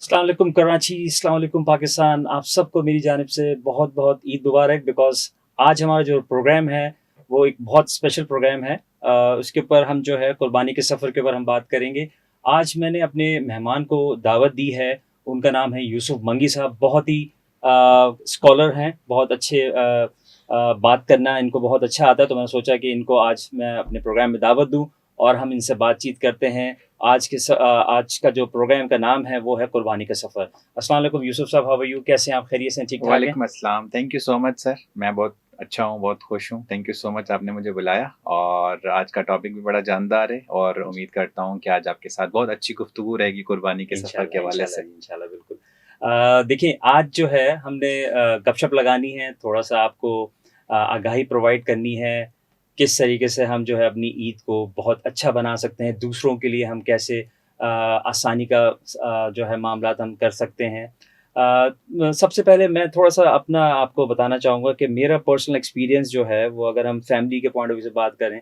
السلام علیکم کراچی، السلام علیکم پاکستان. آپ سب کو میری جانب سے بہت بہت عید مبارک. بیکاز آج ہمارا جو پروگرام ہے وہ ایک بہت اسپیشل پروگرام ہے. اس کے اوپر ہم جو ہے قربانی کے سفر کے اوپر ہم بات کریں گے. آج میں نے اپنے مہمان کو دعوت دی ہے. ان کا نام ہے یوسف منگی صاحب. بہت ہی اسکالر ہیں، بہت اچھے بات کرنا ان کو بہت اچھا آتا ہے. تو میں نے سوچا کہ ان کو آج میں اپنے پروگرام میں دعوت دوں اور ہم ان سے بات چیت کرتے ہیں. آج کا جو پروگرام کا نام ہے وہ ہے قربانی کا سفر. السلام علیکم یوسف صاحب، ہاؤ آر یو؟ کیسے ہیں آپ؟ خیریت سے ہیں؟ ٹھیک ٹھاک ہیں؟ وعلیکم السلام. تھینک یو سو مچ سر. میں بہت اچھا ہوں، بہت خوش ہوں. تھینک یو سو مچ، آپ نے مجھے بلایا. اور آج کا ٹاپک بھی بڑا جاندار ہے اور امید کرتا ہوں کہ آج آپ کے ساتھ بہت اچھی گفتگو رہے گی قربانی کے سفر کے انشاءاللہ حوالے سے. انشاءاللہ انشاءاللہ بالکل. دیکھیں، آج جو ہے ہم نے گپ شپ لگانی ہے، تھوڑا سا آپ کو آگاہی پرووائڈ کرنی ہے کس طریقے سے ہم جو ہے اپنی عید کو بہت اچھا بنا سکتے ہیں. دوسروں کے لیے ہم کیسے آسانی کا جو ہے معاملات ہم کر سکتے ہیں. سب سے پہلے میں تھوڑا سا اپنا آپ کو بتانا چاہوں گا کہ میرا پرسنل ایکسپیرینس جو ہے وہ، اگر ہم فیملی کے پوائنٹ آف ویو سے بات کریں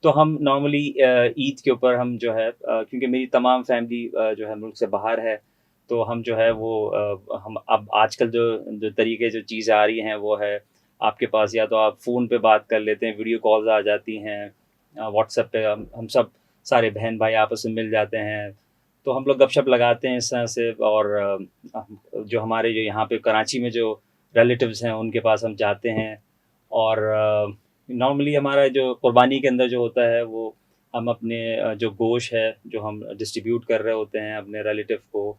تو ہم نارملی عید کے اوپر ہم جو ہے کیونکہ میری تمام فیملی جو ہے ملک سے باہر ہے، تو ہم جو ہے وہ ہم اب آج کل جو طریقے جو چیزیں آ رہی ہیں وہ ہے آپ کے پاس یا تو آپ فون پہ بات کر لیتے ہیں، ویڈیو کالز آ جاتی ہیں، واٹس ایپ پہ ہم سب سارے بہن بھائی آپس میں مل جاتے ہیں، تو ہم لوگ گپ شپ لگاتے ہیں اس طرح سے. اور جو ہمارے جو یہاں پہ کراچی میں جو ریلیٹیوز ہیں ان کے پاس ہم جاتے ہیں. اور نارملی ہمارا جو قربانی کے اندر جو ہوتا ہے وہ ہم اپنے جو گوشت ہے جو ہم ڈسٹریبیوٹ کر رہے ہوتے ہیں اپنے ریلیٹیو کو،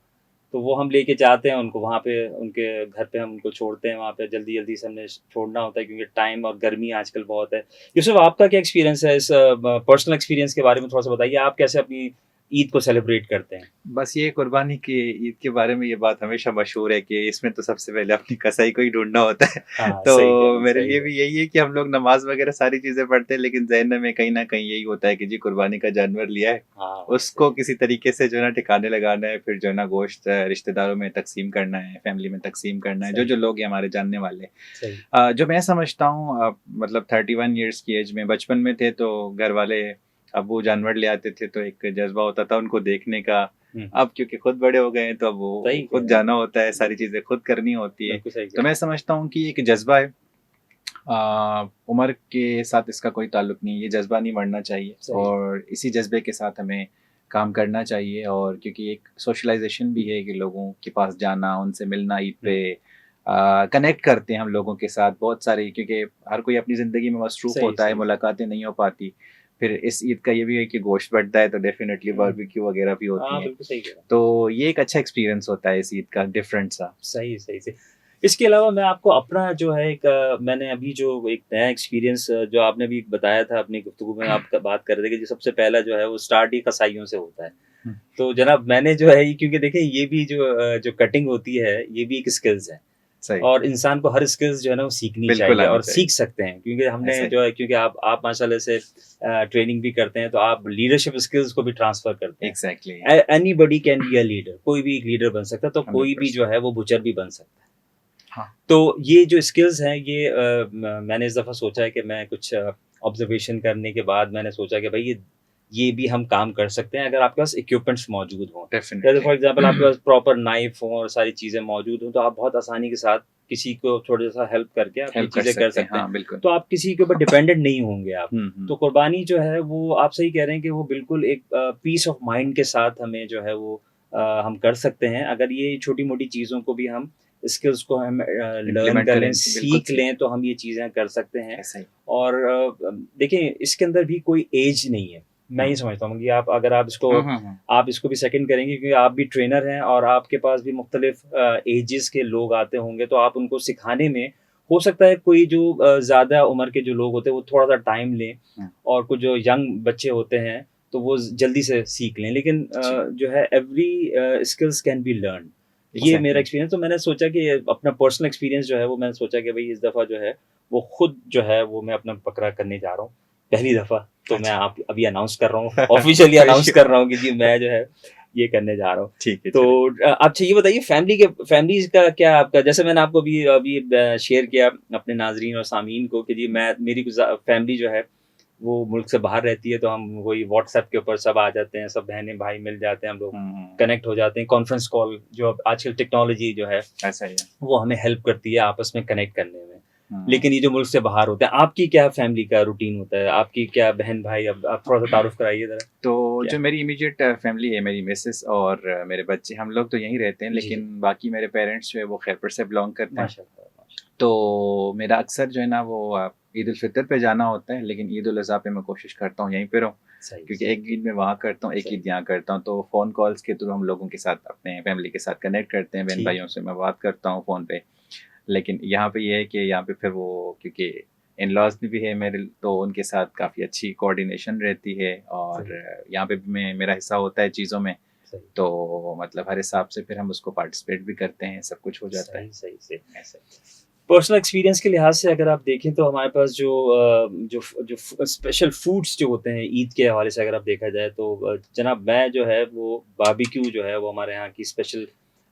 تو وہ ہم لے کے جاتے ہیں ان کو وہاں پہ، ان کے گھر پہ ہم ان کو چھوڑتے ہیں. وہاں پہ جلدی جلدی سے ہم نے چھوڑنا ہوتا ہے کیونکہ ٹائم اور گرمی آج کل بہت ہے. یوسف، آپ کا کیا ایکسپیرینس ہے اس پرسنل ایکسپیرینس کے بارے میں تھوڑا سا بتائیے. آپ کیسے اپنی عید کو سیلیبریٹ کرتے ہیں؟ بس یہ قربانی کی عید کے بارے میں یہ بات ہمیشہ مشہور ہے کہ اس میں تو سب سے پہلے اپنی کسائی کو ہی ڈھونڈنا ہوتا ہے. ہاں تو صحیح کہہ رہے ہیں، میرے صحیح لیے ہے. بھی یہی ہے کہ ہم لوگ نماز وغیرہ ساری چیزیں پڑھتے ہیں، لیکن ذہن میں کہیں نہ کہیں یہی ہوتا ہے کہ جی قربانی کا جانور لیا ہے، ہاں اس کو صحیح کسی طریقے سے جو ہے نا ٹھکانے لگانا ہے، پھر جو ہے نا گوشت رشتہ داروں میں تقسیم کرنا ہے، فیملی میں تقسیم کرنا ہے، جو صحیح جو لوگ ہیں ہمارے جاننے والے. صحیح. جو میں سمجھتا ہوں مطلب 31 ایئرس کی ایج میں بچپن میں تھے تو گھر والے ابو جانور لے آتے تھے، تو ایک جذبہ ہوتا تھا ان کو دیکھنے کا. اب کیونکہ خود بڑے ہو گئے ہیں تو اب وہ صحیح کہہ خود رہے ہیں، جانا ہوتا ہے، ساری چیزیں خود کرنی ہوتی ہے. بالکل صحیح کہہ تو رہے میں ہیں. سمجھتا ہوں کہ یہ ایک جذبہ ہے، عمر کے ساتھ اس کا کوئی تعلق نہیں. یہ جذبہ نہیں مرنا چاہیے صحیح. اور اسی جذبے کے ساتھ ہمیں کام کرنا چاہیے. اور کیونکہ ایک سوشلائزیشن بھی ہے کہ لوگوں کے پاس جانا، ان سے ملنا، عید پہ کنیکٹ کرتے ہیں ہم لوگوں کے ساتھ بہت ساری، کیونکہ ہر کوئی اپنی زندگی میں مصروف صحیح ہوتا ہے، صحیح. ملاقاتیں نہیں ہو پاتی. پھر اس عید کا یہ بھی ہے کہ گوشت بڑھتا ہے تو ڈیفینیٹلی باربیکیو وغیرہ بھی ہاں ہوتی ہیں. بالکل صحیح کہہ رہے ہیں. تو یہ ایک اچھا ایکسپیرینس ہوتا ہے اس عید کا، ڈفرینٹ سا. صحیح صحیح سے. اس کے علاوہ میں آپ کو اپنا جو ہے ایک میں نے ابھی جو ایک نیا ایکسپیرینس جو آپ نے بھی بتایا تھا اپنی گفتگو میں، آپ بات کر رہے تھے کہ جو سب سے پہلا جو ہے وہ اسٹارٹ ہی قصائیوں سے ہوتا ہے. تو جناب میں نے جو ہے کیونکہ دیکھیں یہ بھی جو کٹنگ ہوتی ہے یہ بھی ایک اسکلز ہے، صحیح، اور انسان کو ہر اسکلز جو ہے نا وہ سیکھنی بالکل چاہیے آنی اور چاہیے. سیکھ سکتے ہیں کیونکہ ہم نے ایسا ہی، جو ہے کیونکہ آپ ماشاء اللہ سے ٹریننگ بھی کرتے ہیں تو آپ لیڈرشپ اسکلز کو بھی ٹرانسفر کرتے ہیں. Exactly, anybody can be a leader, کوئی بھی ایک لیڈر بن سکتا ہے، تو کوئی بھی 100%. جو ہے وہ بچر بھی بن سکتا ہے. ہاں، تو یہ جو اسکلز ہیں یہ میں نے اس دفعہ سوچا ہے کہ میں کچھ آبزرویشن کرنے کے بعد میں نے سوچا کہ بھائی یہ بھی ہم کام کر سکتے ہیں اگر آپ کے پاس اکوپمنٹس موجود ہوں. جیسے ڈیفینیٹلی. فار ایگزامپل آپ کے پاس پراپر نائف ہوں اور ساری چیزیں موجود ہوں تو آپ بہت آسانی کے ساتھ کسی کو تھوڑا سا ہیلپ کر کے آپ یہ ہیلپ کر چیزیں کر سکتے ہیں، سکتے ہیں. ہاں بالکل. تو آپ کسی کے اوپر ڈپینڈنٹ نہیں ہوں گے آپ. تو ہوں، قربانی جو ہے وہ آپ صحیح کہہ رہے ہیں کہ وہ بالکل ایک پیس آف مائنڈ کے ساتھ ہمیں جو ہے وہ ہم کر سکتے ہیں اگر یہ چھوٹی موٹی چیزوں کو بھی ہم اسکلس کو ہم لرن امپلیمنٹ کر کریں لیں، تو بالکل سیکھ صحیح. لیں تو ہم یہ چیزیں کر سکتے ہیں. ایسا ہی. اور دیکھیں اس کے اندر بھی کوئی ایج نہیں ہے. میں یہ سمجھتا ہوں کہ اگر آپ اس کو بھی سیکنڈ کریں گے کیونکہ آپ بھی ٹرینر ہیں اور آپ کے پاس بھی مختلف ایجز کے لوگ آتے ہوں گے تو آپ ان کو سکھانے میں ہو سکتا ہے کوئی جو زیادہ عمر کے جو لوگ ہوتے ہیں وہ تھوڑا سا ٹائم لیں اور کچھ جو ینگ بچے ہوتے ہیں تو وہ جلدی سے سیکھ لیں، لیکن جو ہے every skills can be learn. یہ میرا ایکسپیرینس. تو میں نے سوچا کہ اپنا پرسنل ایکسپیرینس جو ہے وہ میں نے سوچا کہ بھائی اس دفعہ جو ہے وہ خود جو ہے وہ میں اپنا پکڑا کرنے جا رہا ہوں پہلی دفعہ. تو میں آپ ابھی اناؤنس کر رہا ہوں، آفیشیلی اناؤنس کر رہا ہوں کہ جی میں جو ہے یہ کرنے جا رہا ہوں. ٹھیک ہے. تو اچھا یہ بتائیے فیملی کا کیا آپ کا، جیسے میں نے آپ کو ابھی شیئر کیا اپنے ناظرین اور سامعین کو کہ جی میری فیملی جو ہے وہ ملک سے باہر رہتی ہے تو ہم وہی واٹس ایپ کے اوپر سب آ جاتے ہیں, سب بہنیں بھائی مل جاتے ہیں, ہم لوگ کنیکٹ ہو جاتے ہیں. کانفرنس کال جو اب آج کل ٹیکنالوجی جو ہے ایسا ہی ہے. وہ ہمیں ہیلپ کرتی ہے آپس میں کنیکٹ کرنے میں. لیکن یہ جو ملک سے باہر ہوتے ہیں, آپ کی کیا فیملی کا روٹین ہوتا ہے, آپ کی کیا بہن بھائی, اب آپ تھوڑا سا تعارف کرائیے ذرا. تو جو میری امیڈیٹ فیملی ہے, میری مسز اور میرے بچے, ہم لوگ تو یہیں رہتے ہیں, لیکن باقی میرے پیرنٹس جو ہے وہ خیبر سے بلانگ کرتے ہیں. ماشاء اللہ. تو میرا اکثر جو ہے نا وہ عید الفطر پہ جانا ہوتا ہے, لیکن عید الاضحیٰ پہ میں کوشش کرتا ہوں یہیں پہ رہوں, کیونکہ ایک عید میں وہاں کرتا ہوں, ایک عید یہاں کرتا ہوں. تو فون کالز کے تھرو ہم لوگوں کے ساتھ, اپنے فیملی کے ساتھ کنیکٹ کرتے ہیں, بہن بھائیوں سے میں بات کرتا ہوں فون پہ. لیکن یہاں پہ یہ ہے کہ یہاں پہ پھر وہ, کیونکہ ان لاز بھی ہے میرے, تو ان کے ساتھ کافی اچھی کوآرڈینیشن رہتی ہے, اور یہاں پہ بھی میرا حصہ ہوتا ہے چیزوں میں, تو مطلب ہر حساب سے پھر ہم اس کو پارٹیسپیٹ بھی کرتے ہیں, سب کچھ ہو جاتا ہے. صحیح سے. پرسنل ایکسپیرینس کے لحاظ سے اگر آپ دیکھیں تو ہمارے پاس جو اسپیشل فوڈس جو ہوتے ہیں عید کے حوالے سے اگر آپ دیکھا جائے تو جناب میں جو ہے وہ باربیکیو جو ہے وہ ہمارے یہاں کی اسپیشل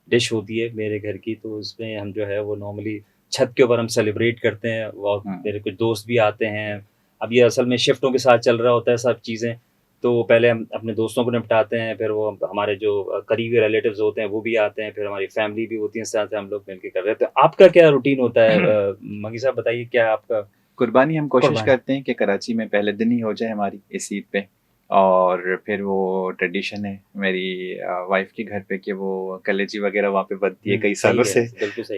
ڈش ہوتی ہے میرے گھر کی. تو اس میں ہم جو ہے وہ نارملی چھت کے اوپر ہم سیلیبریٹ کرتے ہیں, اور میرے کچھ دوست بھی آتے ہیں. اب یہ اصل میں شفٹوں کے ساتھ چل رہا ہوتا ہے سب چیزیں, تو پہلے ہم اپنے دوستوں کو نپٹاتے ہیں, پھر وہ ہمارے جو قریبی ریلیٹیوز ہوتے ہیں وہ بھی آتے ہیں, پھر ہماری فیملی بھی ہوتی ہے, اس طرح سے ہم لوگ مل کے کر رہے ہیں. تو آپ کا کیا روٹین ہوتا ہے منگی صاحب, بتائیے کیا آپ کا. قربانی ہم کوشش کرتے ہیں کہ کراچی میں پہلے دن ہی ہو جائے ہماری اس عید پہ, اور پھر وہ ٹریڈیشن ہے میری وائف کے گھر پہ کہ وہ کلیجی وغیرہ وہاں پہ بنتی ہے کئی سالوں سے,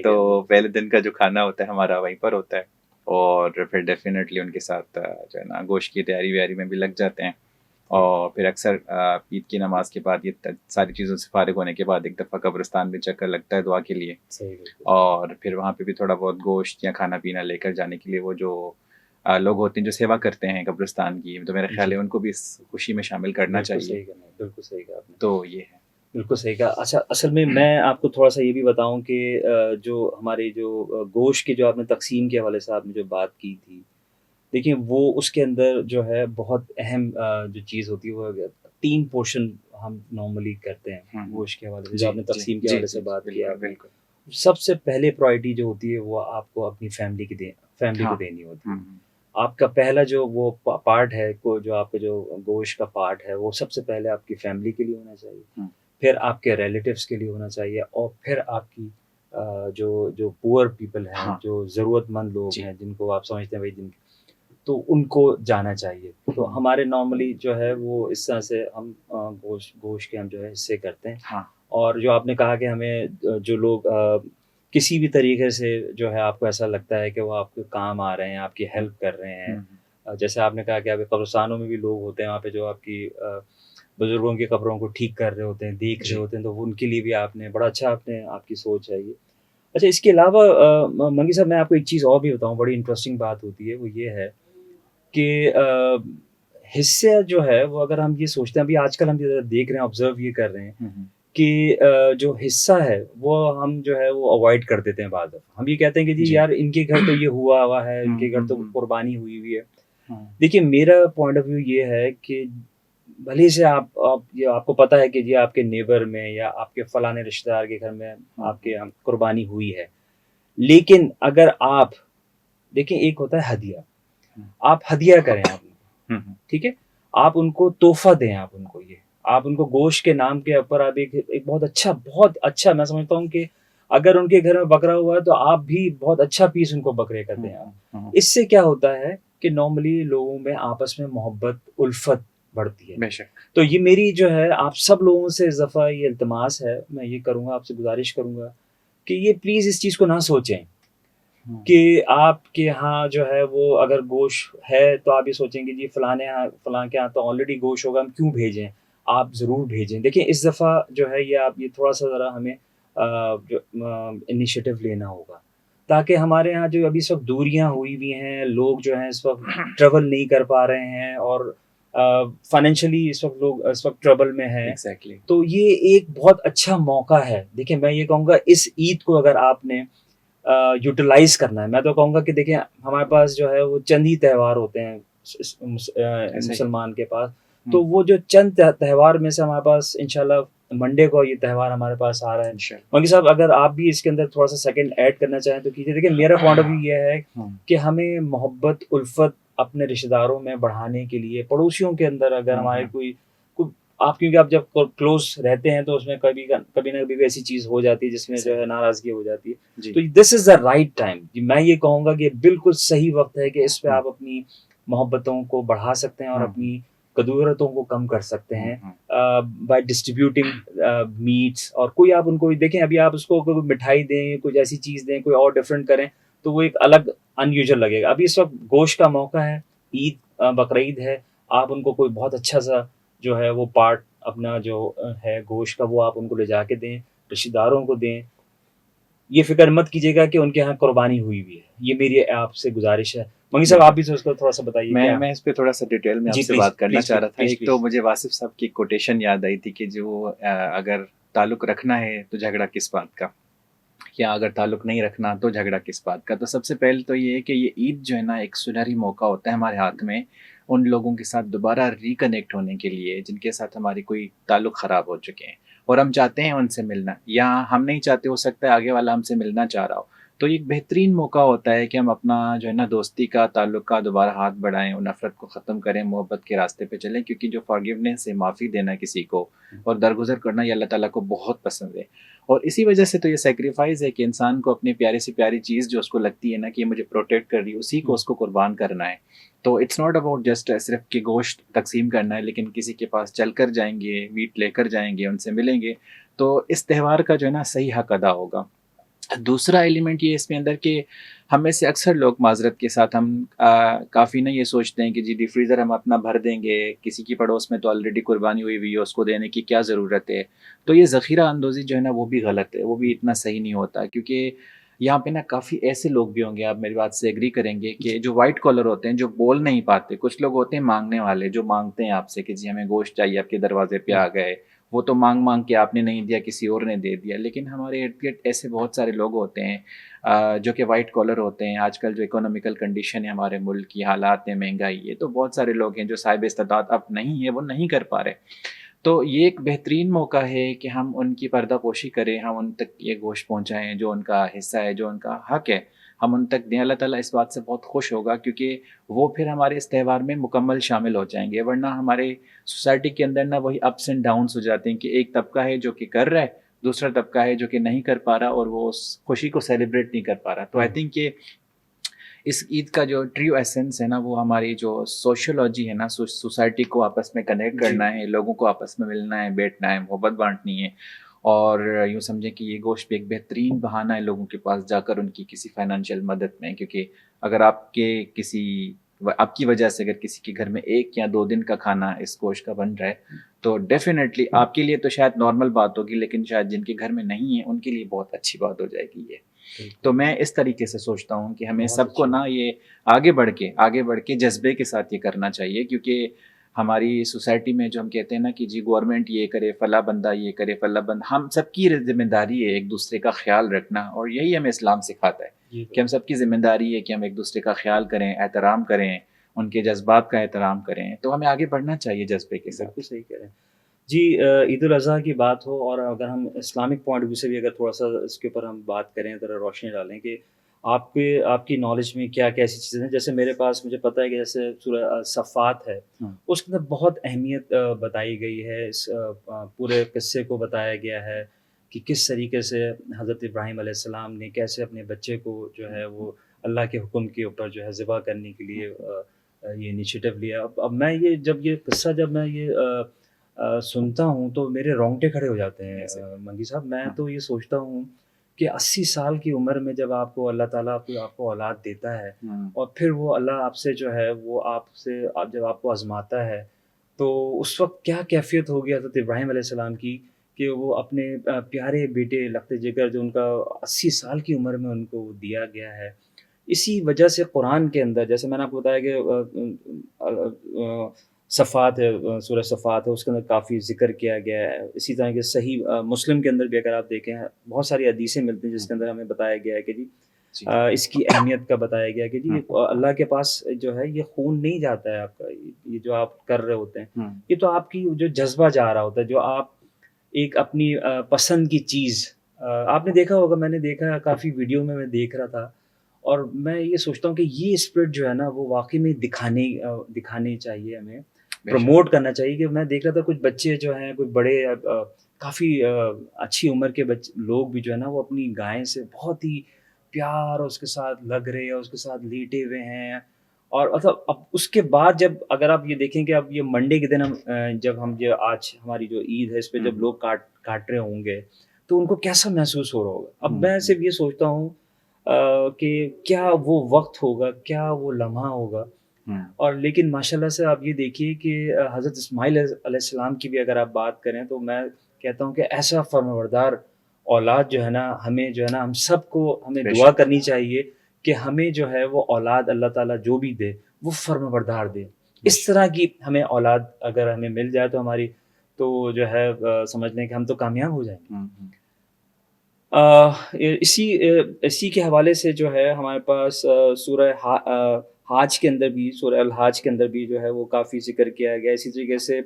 تو پہلے دن کا جو کھانا ہوتا ہے ہمارا وہیں پر ہوتا ہے. اور پھر ڈیفینیٹلی ان کے ساتھ جو ہے نا گوشت کی تیاری ویاری میں بھی لگ جاتے ہیں, اور پھر اکثر عید کی نماز کے بعد یہ ساری چیزوں سے فارغ ہونے کے بعد ایک دفعہ قبرستان میں چکر لگتا ہے دعا کے لیے, اور پھر وہاں پہ بھی تھوڑا بہت گوشت یا کھانا پینا لے کر جانے کے لیے وہ جو لوگ ہوتے ہیں جو سیوا کرتے ہیں قبرستان کی, تو میرا خیال ہے ان کو بھی اس خوشی میں شامل کرنا چاہیے. بالکل صحیح کہا آپ نے. تو یہ ہے, بالکل صحیح کہا. اچھا, اصل میں آپ کو تھوڑا سا یہ بھی بتاؤں کہ جو ہماری جو گوشت کی جو آپ نے تقسیم کے حوالے سے آپ نے جو بات کی تھی, دیکھیں وہ اس کے اندر جو ہے بہت اہم جو چیز ہوتی ہے وہ 3 پورشن ہم نارملی کرتے ہیں گوشت کے حوالے سے. جو آپ نے تقسیم کے حوالے سے بات کیا, بالکل سب سے پہلے پرائرٹی جو ہوتی ہے وہ آپ کو اپنی فیملی کو دینی ہوتی ہے. آپ کا پہلا جو وہ پارٹ ہے, جو آپ کا جو گوشت کا پارٹ ہے, وہ سب سے پہلے آپ کی فیملی کے لیے ہونا چاہیے, پھر آپ کے ریلیٹیوس کے لیے ہونا چاہیے, اور پھر آپ کی جو پور پیپل ہیں, جو ضرورت مند لوگ ہیں, جن کو آپ سمجھتے ہیں بھائی جن تو ان کو جانا چاہیے. تو ہمارے نارملی جو ہے وہ اس طرح سے ہم گوشت کے ہم جو ہے حصے کرتے ہیں. اور جو آپ نے کہا کہ ہمیں جو لوگ کسی بھی طریقے سے جو ہے آپ کو ایسا لگتا ہے کہ وہ آپ کے کام آ رہے ہیں, آپ کی ہیلپ کر رہے ہیں, جیسے آپ نے کہا کہ ابھی قبرستانوں میں بھی لوگ ہوتے ہیں وہاں پہ جو آپ کی بزرگوں کی قبروں کو ٹھیک کر رہے ہوتے ہیں, دیکھ رہے ہوتے ہیں, تو ان کے لیے بھی آپ نے بڑا اچھا آپ کی سوچ ہے یہ. اچھا, اس کے علاوہ منگی صاحب میں آپ کو ایک چیز اور بھی بتاؤں, بڑی انٹرسٹنگ بات ہوتی ہے, وہ یہ ہے کہ حصہ جو ہے وہ اگر ہم یہ سوچتے ہیں, ابھی آج کل ہم دیکھ رہے ہیں, آبزرو یہ کر رہے ہیں کہ جو حصہ ہے وہ ہم جو ہے وہ اوائڈ کر دیتے ہیں. بعد ہم یہ کہتے ہیں کہ جی یار ان کے گھر تو یہ ہوا ہے, ان کے گھر تو قربانی ہوئی ہے. دیکھیے میرا پوائنٹ آف ویو یہ ہے کہ بھلے سے آپ کو پتہ ہے کہ جی آپ کے نیبر میں یا آپ کے فلاں رشتہ دار کے گھر میں آپ کے قربانی ہوئی ہے, لیکن اگر آپ دیکھیں ایک ہوتا ہے ہدیہ, آپ ہدیہ کریں آپ ان کو, ٹھیک ہے, آپ ان کو تحفہ دیں, آپ ان کو گوشت کے نام کے اوپر آپ ایک بہت اچھا میں سمجھتا ہوں کہ اگر ان کے گھر میں بکرا ہوا ہے تو آپ بھی بہت اچھا پیس ان کو بکرے کا دیں. اس سے کیا ہوتا ہے کہ نارملی لوگوں میں آپس میں محبت الفت بڑھتی ہے. تو یہ میری جو ہے آپ سب لوگوں سے اس دفعہ یہ التماس ہے, میں یہ کروں گا, آپ سے گزارش کروں گا کہ یہ پلیز اس چیز کو نہ سوچیں کہ آپ کے ہاں جو ہے وہ اگر گوشت ہے تو آپ یہ سوچیں گے جی فلاں کے ہاں تو آلریڈی گوشت ہوگا, ہم کیوں بھیجیں. آپ ضرور بھیجیں. دیکھیں اس دفعہ جو ہے یہ تھوڑا سا ذرا ہمیں انیشیٹو لینا ہوگا, تاکہ ہمارے یہاں جو ابھی اس وقت دوریاں ہوئی ہیں, لوگ جو ہیں اس وقت ٹریول نہیں کر پا رہے ہیں, اور فائنینشلی اس وقت لوگ اس وقت ٹریول میں ہیں. تو یہ ایک بہت اچھا موقع ہے. دیکھیں میں یہ کہوں گا اس عید کو اگر آپ نے یوٹیلائز کرنا ہے, میں تو کہوں گا کہ دیکھیں ہمارے پاس جو ہے وہ چند ہی تہوار ہوتے ہیں مسلمان کے پاس, تو وہ جو چند تہوار میں سے ہمارے پاس انشاءاللہ منڈے کو یہ تہوار ہمارے پاس آ رہا ہے. منگی صاحب اگر آپ بھی اس کے اندر تھوڑا سا سیکنڈ ایڈ کرنا چاہیں تو کیجیے. دیکھیں میرا پوائنٹ آف ویو یہ ہے کہ ہمیں محبت الفت اپنے رشتہ داروں میں بڑھانے کے لیے، پڑوسیوں کے اندر اگر ہمارے کوئی آپ کیونکہ آپ جب کلوز رہتے ہیں تو اس میں کبھی نہ کبھی ایسی چیز ہو جاتی ہے جس میں جو ہے ناراضگی ہو جاتی ہے. تو دس از دا رائٹ ٹائم. میں یہ کہوں گا کہ بالکل صحیح وقت ہے کہ اس پہ آپ اپنی محبتوں کو بڑھا سکتے ہیں اور اپنی قدورتوں کو کم کر سکتے ہیں بائی ڈسٹریبیوٹنگ میٹس. اور کوئی آپ ان کو دیکھیں، ابھی آپ اس کو کوئی مٹھائی دیں، کچھ ایسی چیز دیں، کوئی اور ڈفرینٹ کریں تو وہ ایک الگ ان یوزل لگے گا. ابھی اس وقت گوشت کا موقع ہے، عید بقرعید ہے، آپ ان کو کوئی بہت اچھا سا جو ہے وہ پارٹ اپنا جو ہے گوشت کا وہ آپ ان کو لے جا کے دیں، رشتہ داروں کو دیں. یہ فکر مت کیجیے گا کہ ان کے یہاں قربانی ہوئی ہوئی ہے. یہ میری آپ سے گزارش ہے. منگی صاحب آپ بھی اس کو تھوڑا سا بتائیے. میں اس پہ تھوڑا سا ڈیٹیل میں آپ سے بات کرنا چاہ رہا تھا. ایک تو مجھے واصف صاحب کی کوٹیشن یاد آئی تھی کہ جو اگر تعلق رکھنا ہے تو جھگڑا کس بات کا، یا اگر تعلق نہیں رکھنا تو جھگڑا کس بات کا. تو سب سے پہلے تو یہ ہے کہ یہ عید جو ہے نا ایک سنہری موقع ہوتا ہے ہمارے ہاتھ میں ان لوگوں کے ساتھ دوبارہ ریکنیکٹ ہونے کے لیے جن کے ساتھ ہماری کوئی تعلق خراب ہو چکے ہیں اور ہم چاہتے ہیں ان سے ملنا، یا ہم نہیں چاہتے، ہو سکتا ہے آگے والا ہم سے ملنا چاہ رہا ہو. تو ایک بہترین موقع ہوتا ہے کہ ہم اپنا جو ہے نا دوستی کا تعلق کا دوبارہ ہاتھ بڑھائیں اور نفرت کو ختم کریں، محبت کے راستے پہ چلیں. کیونکہ جو فارگیونیس ہے، معافی دینا کسی کو اور درگزر کرنا، یہ اللہ تعالیٰ کو بہت پسند ہے. اور اسی وجہ سے تو یہ سیکریفائز ہے کہ انسان کو اپنی پیاری سے پیاری چیز جو اس کو لگتی ہے نا کہ یہ مجھے پروٹیکٹ کر رہی ہے، اسی کو اس کو قربان کرنا ہے. تو اٹس ناٹ اباؤٹ جسٹ صرف کہ گوشت تقسیم کرنا ہے، لیکن کسی کے پاس چل کر جائیں گے، میٹ لے کر جائیں گے، ان سے ملیں گے، تو اس تہوار کا جو ہے نا صحیح حق ادا ہوگا. دوسرا ایلیمنٹ یہ اس میں اندر کہ ہم میں سے اکثر لوگ معذرت کے ساتھ ہم کافی نہ یہ سوچتے ہیں کہ جی ڈی فریزر ہم اپنا بھر دیں گے، کسی کی پڑوس میں تو آلریڈی قربانی ہوئی ہوئی ہے، اس کو دینے کی کیا ضرورت ہے. تو یہ ذخیرہ اندوزی جو ہے نا وہ بھی غلط ہے، وہ بھی اتنا صحیح نہیں ہوتا. کیونکہ یہاں پہ نا کافی ایسے لوگ بھی ہوں گے، آپ میری بات سے ایگری کریں گے، کہ جو وائٹ کالر ہوتے ہیں، جو بول نہیں پاتے. کچھ لوگ ہوتے ہیں مانگنے والے، جو مانگتے ہیں آپ سے کہ جی ہمیں گوشت چاہیے، آپ کے دروازے پہ آ گئے، وہ تو مانگ کے آپ نے نہیں دیا، کسی اور نے دے دیا. لیکن ہمارے ارد گرد ایسے بہت سارے لوگ ہوتے ہیں جو کہ وائٹ کالر ہوتے ہیں. آج کل جو اکنامیکل کنڈیشن ہے ہمارے ملک کی، حالات ہیں، مہنگائی ہے، تو بہت سارے لوگ ہیں جو صاحب استطاعت اب نہیں ہے، وہ نہیں کر پا رہے. تو یہ ایک بہترین موقع ہے کہ ہم ان کی پردہ پوشی کریں، ہم ان تک یہ گوشت پہنچائیں جو ان کا حصہ ہے، جو ان کا حق ہے، ہم ان تک دیں. اللہ تعالیٰ اس بات سے بہت خوش ہوگا، کیونکہ وہ پھر ہمارے اس تہوار میں مکمل شامل ہو جائیں گے. ورنہ ہمارے سوسائٹی کے اندر نا وہی اپس اینڈ ڈاؤنس ہو جاتے ہیں کہ ایک طبقہ ہے جو کہ کر رہا ہے، دوسرا طبقہ ہے جو کہ نہیں کر پا رہا اور وہ اس خوشی کو سیلیبریٹ نہیں کر پا رہا. تو آئی تھنک کہ اس عید کا جو ٹریو ایسنس ہے نا وہ ہماری جو سوشولوجی ہے نا، سوسائٹی کو آپس میں کنیکٹ کرنا ہے، لوگوں کو آپس میں ملنا ہے، بیٹھنا ہے، محبت بانٹنی ہے. اور یوں سمجھیں کہ یہ گوشت بھی ایک بہترین بہانہ ہے لوگوں کے پاس جا کر ان کی کسی فائنینشیل مدد میں. کیونکہ اگر آپ کی وجہ سے اگر کسی کے گھر میں 1 یا 2 دن کا کھانا اس گوشت کا بن رہا ہے تو ڈیفینیٹلی آپ کے لیے تو شاید نارمل بات ہوگی، لیکن شاید جن کے گھر میں نہیں ہے ان کے لیے بہت اچھی بات ہو جائے گی یہ. تو میں اس طریقے سے سوچتا ہوں کہ ہمیں سب کو نا یہ آگے بڑھ کے جذبے کے ساتھ یہ کرنا چاہیے. کیونکہ ہماری سوسائٹی میں جو ہم کہتے ہیں نا کہ جی گورنمنٹ یہ کرے، فلاں بندہ یہ کرے، فلاں بندہ، ہم سب کی ذمہ داری ہے ایک دوسرے کا خیال رکھنا. اور یہی ہمیں اسلام سکھاتا ہے کہ ہم سب کی ذمہ داری ہے کہ ہم ایک دوسرے کا خیال کریں، احترام کریں، ان کے جذبات کا احترام کریں. تو ہمیں آگے بڑھنا چاہیے جذبے کے ساتھ. بالکل صحیح کہہ رہے ہیں جی. عید الاضحیٰ کی بات ہو اور اگر ہم اسلامک پوائنٹ ویو سے بھی اگر تھوڑا سا اس کے اوپر ہم بات کریں، ذرا روشنی ڈالیں کہ آپ کی نالج میں کیا کیا ایسی چیزیں ہیں. جیسے میرے پاس مجھے پتہ ہے کہ جیسے سورہ صفات ہے، اس کے اندر بہت اہمیت بتائی گئی ہے. اس پورے قصے کو بتایا گیا ہے کہ کس طریقے سے حضرت ابراہیم علیہ السلام نے کیسے اپنے بچے کو جو ہے وہ اللہ کے حکم کے اوپر جو ہے ذبح کرنے کے لیے یہ انیشیٹو لیا. اب میں یہ قصہ جب میں یہ سنتا ہوں تو میرے رونگٹے کھڑے ہو جاتے ہیں منگی صاحب. میں تو یہ سوچتا ہوں کہ 80 سال کی عمر میں جب آپ کو اللہ تعالیٰ آپ کو اولاد دیتا ہے اور پھر وہ اللہ آپ سے جو ہے وہ جب آپ کو آزماتا ہے تو اس وقت کیا کیفیت ہوگی حضرت ابراہیم علیہ السلام کی کہ وہ اپنے پیارے بیٹے لخت جگر جو ان کا 80 سال کی عمر میں ان کو دیا گیا ہے. اسی وجہ سے قرآن کے اندر جیسے میں نے آپ کو بتایا کہ صفات ہے، سورہ صفات ہے، اس کے اندر کافی ذکر کیا گیا ہے. اسی طرح کے صحیح مسلم کے اندر بھی اگر آپ دیکھیں بہت ساری حدیثیں ملتی ہیں جس کے اندر ہمیں بتایا گیا ہے کہ جی اس کی اہمیت کا بتایا گیا کہ جی اللہ کے پاس جو ہے یہ خون نہیں جاتا ہے آپ کا، یہ جو آپ کر رہے ہوتے ہیں یہ تو آپ کی جو جذبہ جا رہا ہوتا ہے، جو آپ ایک اپنی پسند کی چیز آپ نے دیکھا ہوگا، میں نے دیکھا کافی ویڈیو میں دیکھ رہا تھا اور میں یہ سوچتا ہوں کہ یہ اسپرٹ جو ہے نا وہ واقعی میں دکھانی چاہیے ہمیں، پروموٹ کرنا چاہیے. کہ میں دیکھ رہا تھا کچھ بچے جو ہیں، کچھ بڑے کافی اچھی عمر کے لوگ بھی جو ہے نا وہ اپنی گائے سے بہت ہی پیار اور اس کے ساتھ لگ رہے ہیں، اس کے ساتھ لیٹے ہوئے ہیں. اور مطلب اب اس کے بعد جب اگر آپ یہ دیکھیں کہ اب یہ منڈے کے دن جب ہم جو آج ہماری جو عید ہے اس پہ جب لوگ کاٹ رہے ہوں گے تو ان کو کیسا محسوس ہو رہا ہوگا. اب میں صرف یہ سوچتا ہوں کہ کیا وہ وقت ہوگا، کیا وہ لمحہ ہوگا. اور لیکن ماشاءاللہ سے آپ یہ دیکھیے کہ حضرت اسماعیل علیہ السلام کی بھی اگر آپ بات کریں تو میں کہتا ہوں کہ ایسا فرمانبردار اولاد جو ہے نا، ہمیں جو ہے نا ہم سب کو ہمیں دعا کرنی چاہیے کہ ہمیں جو ہے وہ اولاد اللہ تعالیٰ جو بھی دے وہ فرمانبردار دے. اس طرح کی ہمیں اولاد اگر ہمیں مل جائے تو ہماری تو جو ہے سمجھ لیں کہ ہم تو کامیاب ہو جائیں گے. اسی کے حوالے سے جو ہے ہمارے پاس سورہ حاج کے اندر بھی، سورہ الحاج کے اندر بھی جو ہے وہ کافی ذکر کیا گیا. اسی طریقے سے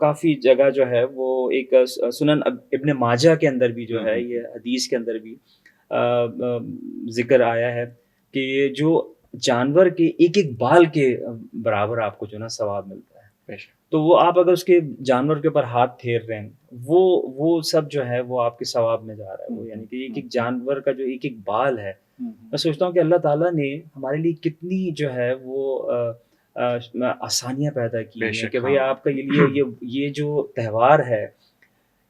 کافی جگہ جو ہے وہ ایک سنن ابن ماجہ کے اندر بھی جو ہے یہ حدیث کے اندر بھی ذکر آیا ہے کہ یہ جو جانور کے ایک ایک بال کے برابر آپ کو جو نا ثواب ملتا ہے. تو وہ آپ اگر اس کے جانور کے اوپر ہاتھ پھیر رہے ہیں وہ سب جو ہے وہ آپ کے ثواب میں جا رہا ہے. وہ یعنی کہ ایک ایک جانور کا جو ایک ایک بال ہے، میں سوچتا ہوں کہ اللہ تعالیٰ نے ہمارے لیے کتنی جو ہے وہ آسانیاں پیدا کی ہیں کہ بھئی آپ کا یہ جو تہوار ہے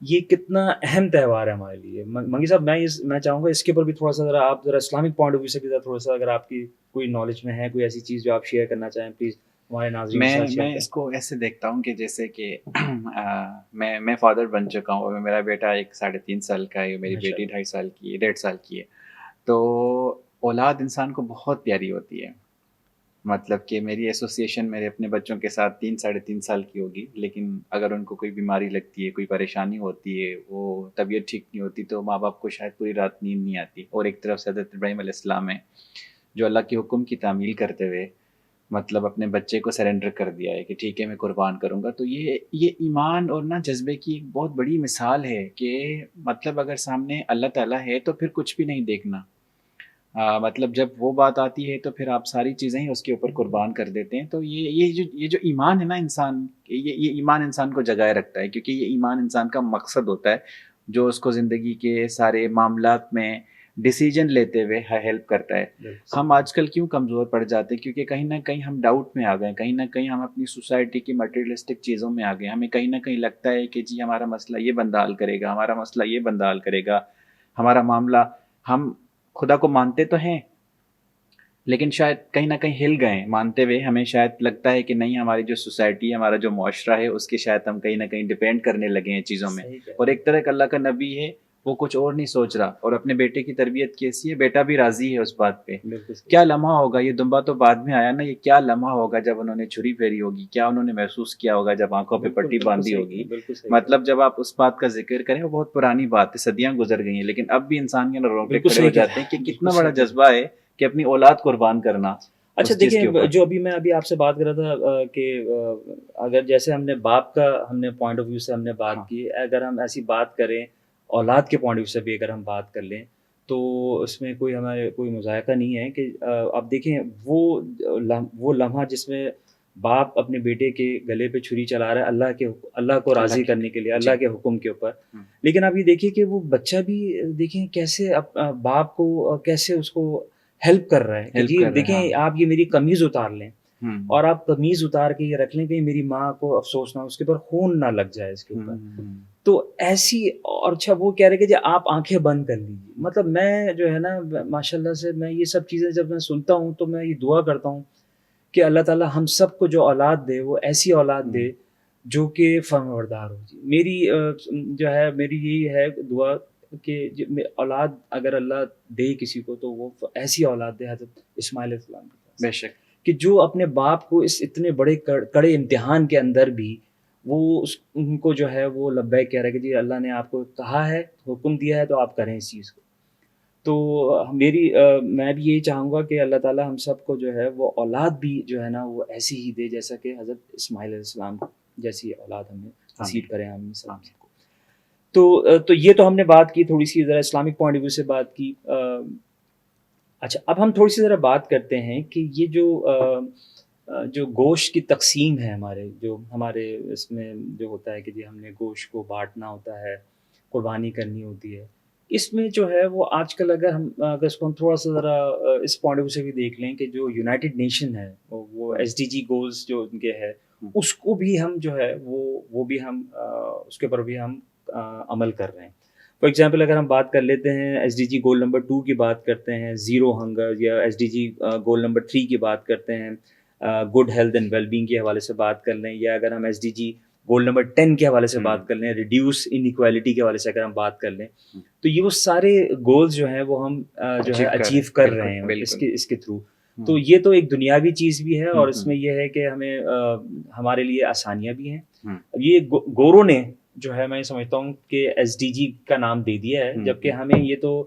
یہ کتنا اہم تہوار ہے ہمارے لیے. منگی صاحب میں چاہوں گا اس کے اوپر بھی تھوڑا سا ذرا آپ ذرا اسلامک پوائنٹ آف ویو سے بھی تھوڑا سا اگر آپ کی کوئی نالج میں ہے کوئی ایسی چیز جو آپ شیئر کرنا چاہیں پلیز ہمارے ناظرین کے ساتھ شیئر کریں. میں اس کو ایسے دیکھتا ہوں کہ جیسے کہ میں فادر بن چکا ہوں اور میرا بیٹا 3.5 سال کا ہے، میری بیٹی 2.5 سال کی ہے، 1.5 سال کی ہے. تو اولاد انسان کو بہت پیاری ہوتی ہے. مطلب کہ میری ایسوسیشن میرے اپنے بچوں کے ساتھ 3-3.5 سال کی ہوگی، لیکن اگر ان کو کوئی بیماری لگتی ہے، کوئی پریشانی ہوتی ہے، وہ طبیعت ٹھیک نہیں ہوتی تو ماں باپ کو شاید پوری رات نیند نہیں آتی. اور ایک طرف سے حضرت ابراہیم علیہ السلام ہے جو اللہ کے حکم کی تعمیل کرتے ہوئے مطلب اپنے بچے کو سرنڈر کر دیا ہے کہ ٹھیک ہے میں قربان کروں گا. تو یہ ایمان اور نا جذبے کی ایک بہت بڑی مثال ہے کہ مطلب اگر سامنے اللہ تعالیٰ ہے تو پھر کچھ بھی نہیں دیکھنا. مطلب جب وہ بات آتی ہے تو پھر آپ ساری چیزیں ہی اس کے اوپر قربان کر دیتے ہیں. تو یہ جو ایمان ہے نا انسان، یہ ایمان انسان کو جگائے رکھتا ہے، کیونکہ یہ ایمان انسان کا مقصد ہوتا ہے جو اس کو زندگی کے سارے معاملات میں ڈیسیجن لیتے ہوئے ہیلپ کرتا ہے. ہم آج کل کیوں کمزور پڑ جاتے ہیں؟ کیونکہ کہیں نہ کہیں ہم ڈاؤٹ میں آ گئے، کہیں نہ کہیں ہم اپنی سوسائٹی کی مٹیریلسٹک چیزوں میں آ گئے. ہمیں کہیں نہ کہیں لگتا ہے کہ جی ہمارا مسئلہ یہ بندہ حل کرے گا، ہمارا مسئلہ یہ بندہ حل کرے گا، ہمارا معاملہ. ہم خدا کو مانتے تو ہیں لیکن شاید کہیں نہ کہیں ہل گئے مانتے ہوئے. ہمیں شاید لگتا ہے کہ نہیں، ہماری جو سوسائٹی ہے، ہمارا جو معاشرہ ہے، اس کے شاید ہم کہیں نہ کہیں ڈیپینڈ کرنے لگے ہیں چیزوں میں. اور ایک طرح کا اللہ کا نبی ہے، وہ کچھ اور نہیں سوچ رہا. اور اپنے بیٹے کی تربیت کیسی ہے، بیٹا بھی راضی ہے اس بات پہ. کیا لمحہ ہوگا، یہ دنبا تو بعد میں آیا نا، یہ کیا لمحہ ہوگا جب انہوں نے چھری پھیری ہوگی، کیا انہوں نے محسوس کیا ہوگا جب آنکھوں پہ پٹی باندھی ہوگی. مطلب جب آپ اس بات کا ذکر کریں، وہ بہت پرانی بات ہے، صدیاں گزر گئی ہیں، لیکن اب بھی انسان کے رونگٹے کھڑے ہو جاتے ہیں کہ کتنا بڑا جذبہ ہے کہ اپنی اولاد قربان کرنا. اچھا دیکھیں، جو ابھی میں آپ سے بات کر رہا تھا کہ اگر جیسے ہم نے باپ کا ہم نے پوائنٹ آف ویو سے ہم نے بات کی، اگر ہم ایسی بات کریں اولاد کے پوائنٹ آف ویو سے بھی اگر ہم بات کر لیں تو اس میں ہمارے کوئی مذائقہ نہیں ہے. کہ آپ دیکھیں وہ لمحہ جس میں باپ اپنے بیٹے کے گلے پہ چھری چلا رہا ہے اللہ کو راضی کرنے کے لیے، اللہ کے حکم کے اوپر. لیکن آپ یہ دیکھیے کہ وہ بچہ بھی دیکھیں کیسے باپ کو کیسے اس کو ہیلپ کر رہا ہے کہ جی دیکھیں آپ یہ میری قمیض اتار لیں، اور آپ قمیض اتار کے یہ رکھ لیں کہ میری ماں کو افسوس نہ، اس کے اوپر خون نہ لگ جائے اس کے اوپر. تو ایسی، اور اچھا وہ کہہ رہے کہ جی آپ آنکھیں بند کر لیجیے. مطلب میں جو ہے نا ماشاءاللہ سے میں یہ سب چیزیں جب میں سنتا ہوں تو میں یہ دعا کرتا ہوں کہ اللہ تعالیٰ ہم سب کو جو اولاد دے وہ ایسی اولاد دے جو کہ فرمانبردار ہو. جی میری جو ہے میری یہی ہے دعا کہ اولاد اگر اللہ دے کسی کو تو وہ ایسی اولاد دے حضرت اسماعیل علیہ السلام بے شک، کہ جو اپنے باپ کو اس اتنے بڑے کڑے امتحان کے اندر بھی وہ ان کو جو ہے وہ لبیک کہہ رہا ہے کہ جی اللہ نے آپ کو کہا ہے، حکم دیا ہے تو آپ کریں اس چیز کو. تو میں بھی یہی چاہوں گا کہ اللہ تعالیٰ ہم سب کو جو ہے وہ اولاد بھی جو ہے نا وہ ایسی ہی دے جیسا کہ حضرت اسماعیل علیہ السلام جیسی اولاد ہمیں نصیب کریں ہم سب کو. تو یہ تو ہم نے بات کی تھوڑی سی ذرا اسلامک پوائنٹ آف ویو سے بات کی. اچھا، اب ہم تھوڑی سی ذرا بات کرتے ہیں کہ یہ جو گوشت کی تقسیم ہے ہمارے اس میں جو ہوتا ہے کہ جی ہم نے گوشت کو بانٹنا ہوتا ہے، قربانی کرنی ہوتی ہے، اس میں جو ہے وہ آج کل اگر اس کو ہم تھوڑا سا ذرا اس پوائنٹ آف ویو سے بھی دیکھ لیں کہ جو یونائٹڈ نیشن ہے وہ ایس ڈی جی گولز جو ان کے ہے، اس کو بھی ہم جو ہے وہ بھی ہم اس کے اوپر بھی ہم عمل کر رہے ہیں. فار ایگزامپل اگر ہم بات کر لیتے ہیں S D G goal number 2 کی بات کرتے ہیں، زیرو ہنگر، یا S D G goal number 3 کی بات کرتے ہیں، good health and well being کے حوالے سے بات کر لیں، یا اگر ہم S D G goal number 10 کے حوالے سے بات کر لیں، ریڈیوس انیکوالٹی کے حوالے سے اگر ہم بات کر لیں، تو یہ وہ سارے گولز جو ہیں وہ ہم جو ہے اچیو کر رہے ہیں اس کے تھرو. تو یہ تو ایک دنیاوی چیز بھی ہے، اور اس میں یہ ہے کہ ہمیں ہمارے لیے آسانیاں بھی ہیں. یہ گورو نے جو ہے میں سمجھتا ہوں کہ ایس ڈی جی کا نام دے دیا ہے، جبکہ ہمیں یہ تو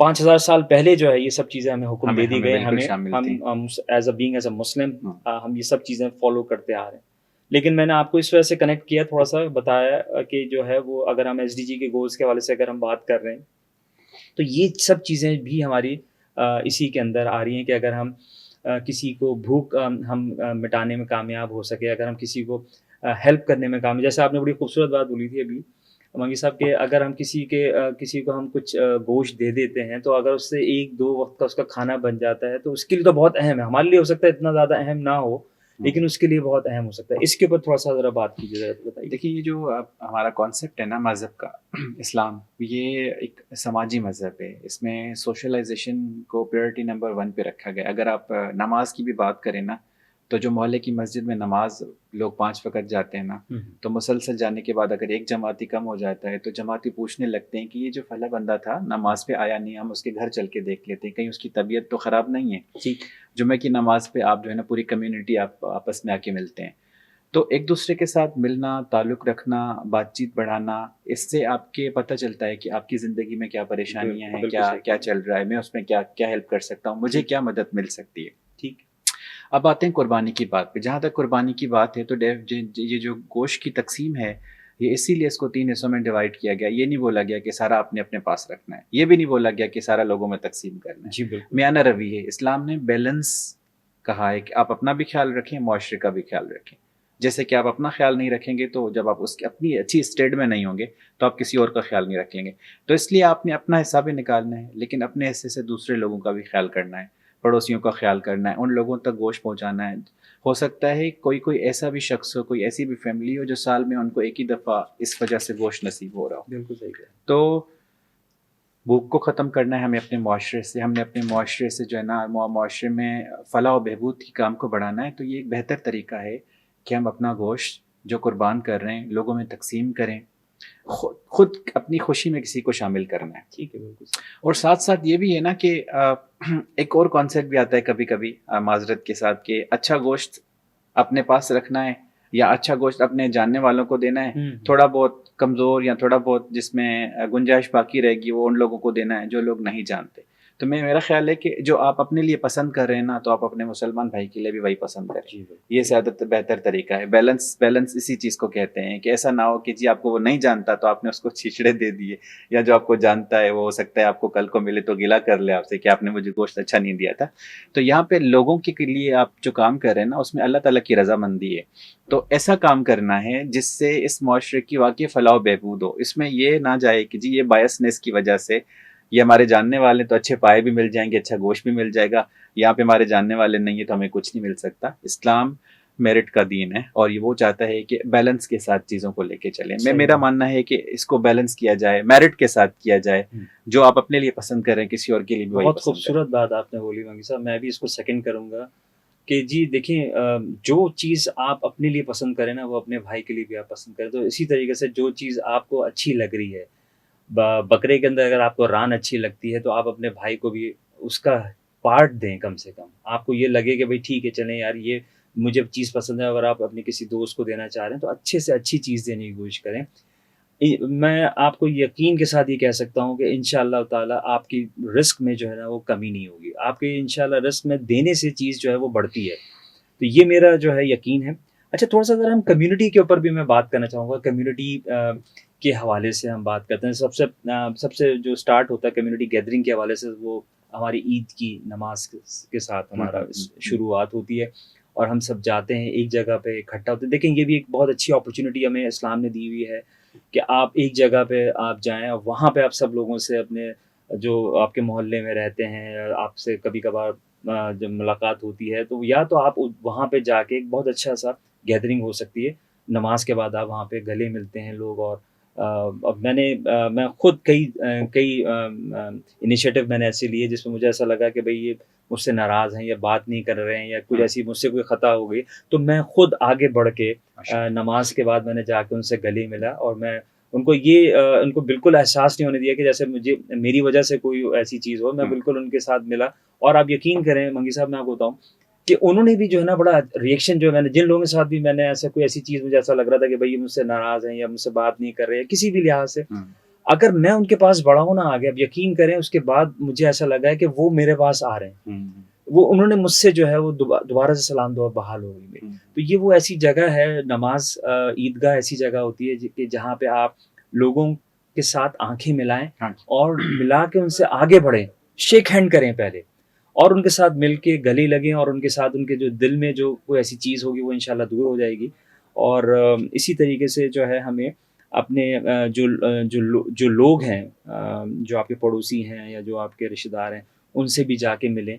5000 سال پہلے جو ہے یہ سب چیزیں ہمیں حکم دے دی گئے، ہم ایز اے مسلم ہم یہ سب چیزیں فالو کرتے آ رہے ہیں. لیکن میں نے آپ کو اس وجہ سے کنیکٹ کیا، تھوڑا سا بتایا کہ جو ہے وہ اگر ہم ایس ڈی جی کے گولز کے حوالے سے اگر ہم بات کر رہے ہیں تو یہ سب چیزیں بھی ہماری اسی کے اندر آ رہی ہیں کہ اگر ہم کسی کو بھوک ہم مٹانے میں کامیاب ہو سکے، اگر ہم کسی کو ہیلپ کرنے میں کامیاب، جیسے آپ نے بڑی خوبصورت بات بولی تھی ابھی منگی صاحب کہ اگر ہم کسی کو ہم کچھ گوشت دے دیتے ہیں تو اگر اس سے 1-2 وقت کا اس کا کھانا بن جاتا ہے تو اس کے لیے تو بہت اہم ہے. ہمارے لیے ہو سکتا ہے اتنا زیادہ اہم نہ ہو، لیکن اس کے لیے بہت اہم ہو سکتا ہے. اس کے اوپر تھوڑا سا ذرا بات کیجیے، ذرا بتائیے. دیکھیے یہ جو ہمارا کانسیپٹ ہے نا مذہب کا، اسلام، یہ ایک سماجی مذہب ہے. اس میں سوشلائزیشن کو پریورٹی نمبر 1 پہ رکھا گیا. اگر آپ نماز کی بھی بات کریں نا، تو جو محلے کی مسجد میں نماز لوگ 5 وقت جاتے ہیں نا، تو مسلسل جانے کے بعد اگر ایک جماعتی کم ہو جاتا ہے تو جماعتی پوچھنے لگتے ہیں کہ یہ جو فلاں بندہ تھا نماز پہ آیا نہیں، ہم اس کے گھر چل کے دیکھ لیتے ہیں کہیں اس کی طبیعت تو خراب نہیں ہے. جمعہ کی نماز پہ آپ جو ہے نا پوری کمیونٹی آپ آپس میں آ کے ملتے ہیں. تو ایک دوسرے کے ساتھ ملنا، تعلق رکھنا، بات چیت بڑھانا، اس سے آپ کے پتہ چلتا ہے کہ آپ کی زندگی میں کیا پریشانیاں ہیں، کیا چل رہا ہے، میں اس میں کیا ہیلپ کر سکتا ہوں، مجھے کیا مدد مل سکتی ہے. ٹھیک. اب آتے ہیں قربانی کی بات پہ. جہاں تک قربانی کی بات ہے تو یہ جو گوشت کی تقسیم ہے، یہ اسی لیے اس کو 3 حصوں میں ڈیوائڈ کیا گیا. یہ نہیں بولا گیا کہ سارا اپنے پاس رکھنا ہے، یہ بھی نہیں بولا گیا کہ سارا لوگوں میں تقسیم کرنا ہے. جی بالکل میانہ روی ہے. اسلام نے بیلنس کہا ہے کہ آپ اپنا بھی خیال رکھیں، معاشرے کا بھی خیال رکھیں. جیسے کہ آپ اپنا خیال نہیں رکھیں گے تو جب آپ اس کی اپنی اچھی اسٹیٹ میں نہیں ہوں گے تو آپ کسی اور کا خیال نہیں رکھ لیں گے. تو اس لیے آپ نے اپنا حصہ بھی نکالنا ہے، لیکن اپنے حصے سے دوسرے لوگوں کا بھی خیال کرنا ہے، پڑوسیوں کا خیال کرنا ہے، ان لوگوں تک گوشت پہنچانا ہے. ہو سکتا ہے کوئی ایسا بھی شخص ہو، کوئی ایسی بھی فیملی ہو جو سال میں ان کو ایک ہی دفعہ اس وجہ سے گوشت نصیب ہو رہا ہو. بالکل صحیح ہے. تو بھوک کو ختم کرنا ہے ہمیں اپنے معاشرے سے. ہم نے اپنے معاشرے سے جو ہے نا معاشرے میں فلاح و بہبود کی کام کو بڑھانا ہے. تو یہ ایک بہتر طریقہ ہے کہ ہم اپنا گوشت جو قربان کر رہے ہیں لوگوں میں تقسیم کریں، خود اپنی خوشی میں کسی کو شامل کرنا ہے. ٹھیک ہے بالکل. اور ساتھ ساتھ یہ بھی ہے نا کہ ایک اور کانسیپٹ بھی آتا ہے کبھی کبھی معذرت کے ساتھ، کہ اچھا گوشت اپنے پاس رکھنا ہے یا اچھا گوشت اپنے جاننے والوں کو دینا ہے. تھوڑا بہت کمزور یا تھوڑا بہت جس میں گنجائش باقی رہے گی وہ ان لوگوں کو دینا ہے جو لوگ نہیں جانتے. تو میرا خیال ہے کہ جو آپ اپنے لیے پسند کر رہے ہیں نا، تو آپ اپنے مسلمان بھائی کے لیے بھی وہی پسند کریں. یہ زیادہ بہتر طریقہ ہے. بیلنس اسی چیز کو کہتے ہیں کہ ایسا نہ ہو کہ جی آپ کو وہ نہیں جانتا تو آپ نے اس کو چھچڑے دے دیے، یا جو آپ کو جانتا ہے وہ ہو سکتا ہے آپ کو کل کو ملے تو گلہ کر لے آپ سے کہ آپ نے مجھے گوشت اچھا نہیں دیا تھا. تو یہاں پہ لوگوں کے لیے آپ جو کام کر رہے ہیں نا اس میں اللہ تعالیٰ کی رضامندی ہے. تو ایسا کام کرنا ہے جس سے اس معاشرے کی واقعی فلاح و بہبود ہو. اس میں یہ نہ جائے کہ جی یہ بائسنس کی وجہ سے یہ ہمارے جاننے والے تو اچھے پائے بھی مل جائیں گے، اچھا گوشت بھی مل جائے گا، یہاں پہ ہمارے جاننے والے نہیں ہیں تو ہمیں کچھ نہیں مل سکتا. اسلام میرٹ کا دین ہے اور یہ وہ چاہتا ہے کہ بیلنس کے ساتھ چیزوں کو لے کے چلیں. میرا ماننا ہے کہ اس کو بیلنس کیا جائے، میرٹ کے ساتھ کیا جائے. جو آپ اپنے لیے پسند کریں کسی اور کے لیے بھی وہی بہت پسند خوبصورت بات آپ نے بولی منگی صاحب. میں بھی اس کو سیکنڈ کروں گا کہ جی دیکھیں جو چیز آپ اپنے لیے پسند کریں نا وہ اپنے بھائی کے لیے بھی آپ پسند کریں. تو اسی طریقے سے جو چیز آپ کو اچھی لگ رہی ہے، بکرے کے اندر اگر آپ کو ران اچھی لگتی ہے تو آپ اپنے بھائی کو بھی اس کا پارٹ دیں. کم سے کم آپ کو یہ لگے کہ بھائی ٹھیک ہے چلیں یار یہ مجھے چیز پسند ہے، اگر آپ اپنے کسی دوست کو دینا چاہ رہے ہیں تو اچھے سے اچھی چیز دینے کی کوشش کریں. میں آپ کو یقین کے ساتھ یہ کہہ سکتا ہوں کہ انشاءاللہ تعالیٰ آپ کی رزق میں جو ہے نا وہ کمی نہیں ہوگی. آپ کے انشاءاللہ رزق میں دینے سے چیز جو ہے وہ بڑھتی ہے. تو یہ میرا جو ہے یقین ہے. اچھا تھوڑا سا اگر ہم کمیونٹی کے اوپر بھی میں بات کرنا چاہوں گا. کمیونٹی کے حوالے سے ہم بات کرتے ہیں. سب سے جو سٹارٹ ہوتا ہے کمیونٹی گیدرنگ کے حوالے سے وہ ہماری عید کی نماز کے ساتھ ہمارا شروعات ہوتی ہے اور ہم سب جاتے ہیں ایک جگہ پہ اکٹھا ہوتے ہیں. دیکھیں یہ بھی ایک بہت اچھی اپرچونیٹی ہمیں اسلام نے دی ہوئی ہے کہ آپ ایک جگہ پہ آپ جائیں اور وہاں پہ آپ سب لوگوں سے اپنے جو آپ کے محلے میں رہتے ہیں آپ سے کبھی کبھار جب ملاقات ہوتی ہے تو یا تو آپ وہاں پہ جا کے ایک بہت اچھا سا گیدرنگ ہو سکتی ہے. نماز کے بعد آپ وہاں پہ گلے ملتے ہیں لوگ. اور اب میں خود کئی انیشیٹو میں نے ایسے لیے جس میں مجھے ایسا لگا کہ بھئی یہ مجھ سے ناراض ہیں یا بات نہیں کر رہے ہیں یا کچھ ایسی مجھ سے کوئی خطا ہو گئی تو میں خود آگے بڑھ کے نماز کے بعد میں نے جا کے ان سے گلے ملا اور میں ان کو بالکل احساس نہیں ہونے دیا کہ جیسے مجھے میری وجہ سے کوئی ایسی چیز ہو. میں بالکل ان کے ساتھ ملا اور آپ یقین کریں منگی صاحب میں آپ کو بتاؤں کہ انہوں نے بھی جو ہے نا بڑا ریئیکشن جو میں نے جن لوگوں کے ساتھ بھی میں نے ایسی چیز مجھے ایسا لگ رہا تھا کہ بھائی مجھ سے ناراض ہیں یا مجھ سے بات نہیں کر رہے ہیں کسی بھی لحاظ سے, اگر میں ان کے پاس بڑا ہوں نا آگے, اب یقین کریں اس کے بعد مجھے ایسا لگا ہے کہ وہ میرے پاس آ رہے ہیں. انہوں نے مجھ سے جو ہے وہ دوبارہ سے سلام دعا بحال ہو گئی. تو یہ وہ ایسی جگہ ہے نماز عیدگاہ ایسی جگہ ہوتی ہے کہ جہاں پہ آپ لوگوں کے ساتھ آنکھیں ملائیں اور ملا کے ان سے آگے بڑھیں, شیک ہینڈ کریں پہلے اور ان کے ساتھ مل کے گلے لگیں اور ان کے ساتھ ان کے جو دل میں جو کوئی ایسی چیز ہوگی وہ انشاءاللہ دور ہو جائے گی. اور اسی طریقے سے جو ہے ہمیں اپنے جو لوگ ہیں جو آپ کے پڑوسی ہیں یا جو آپ کے رشتہ دار ہیں ان سے بھی جا کے ملیں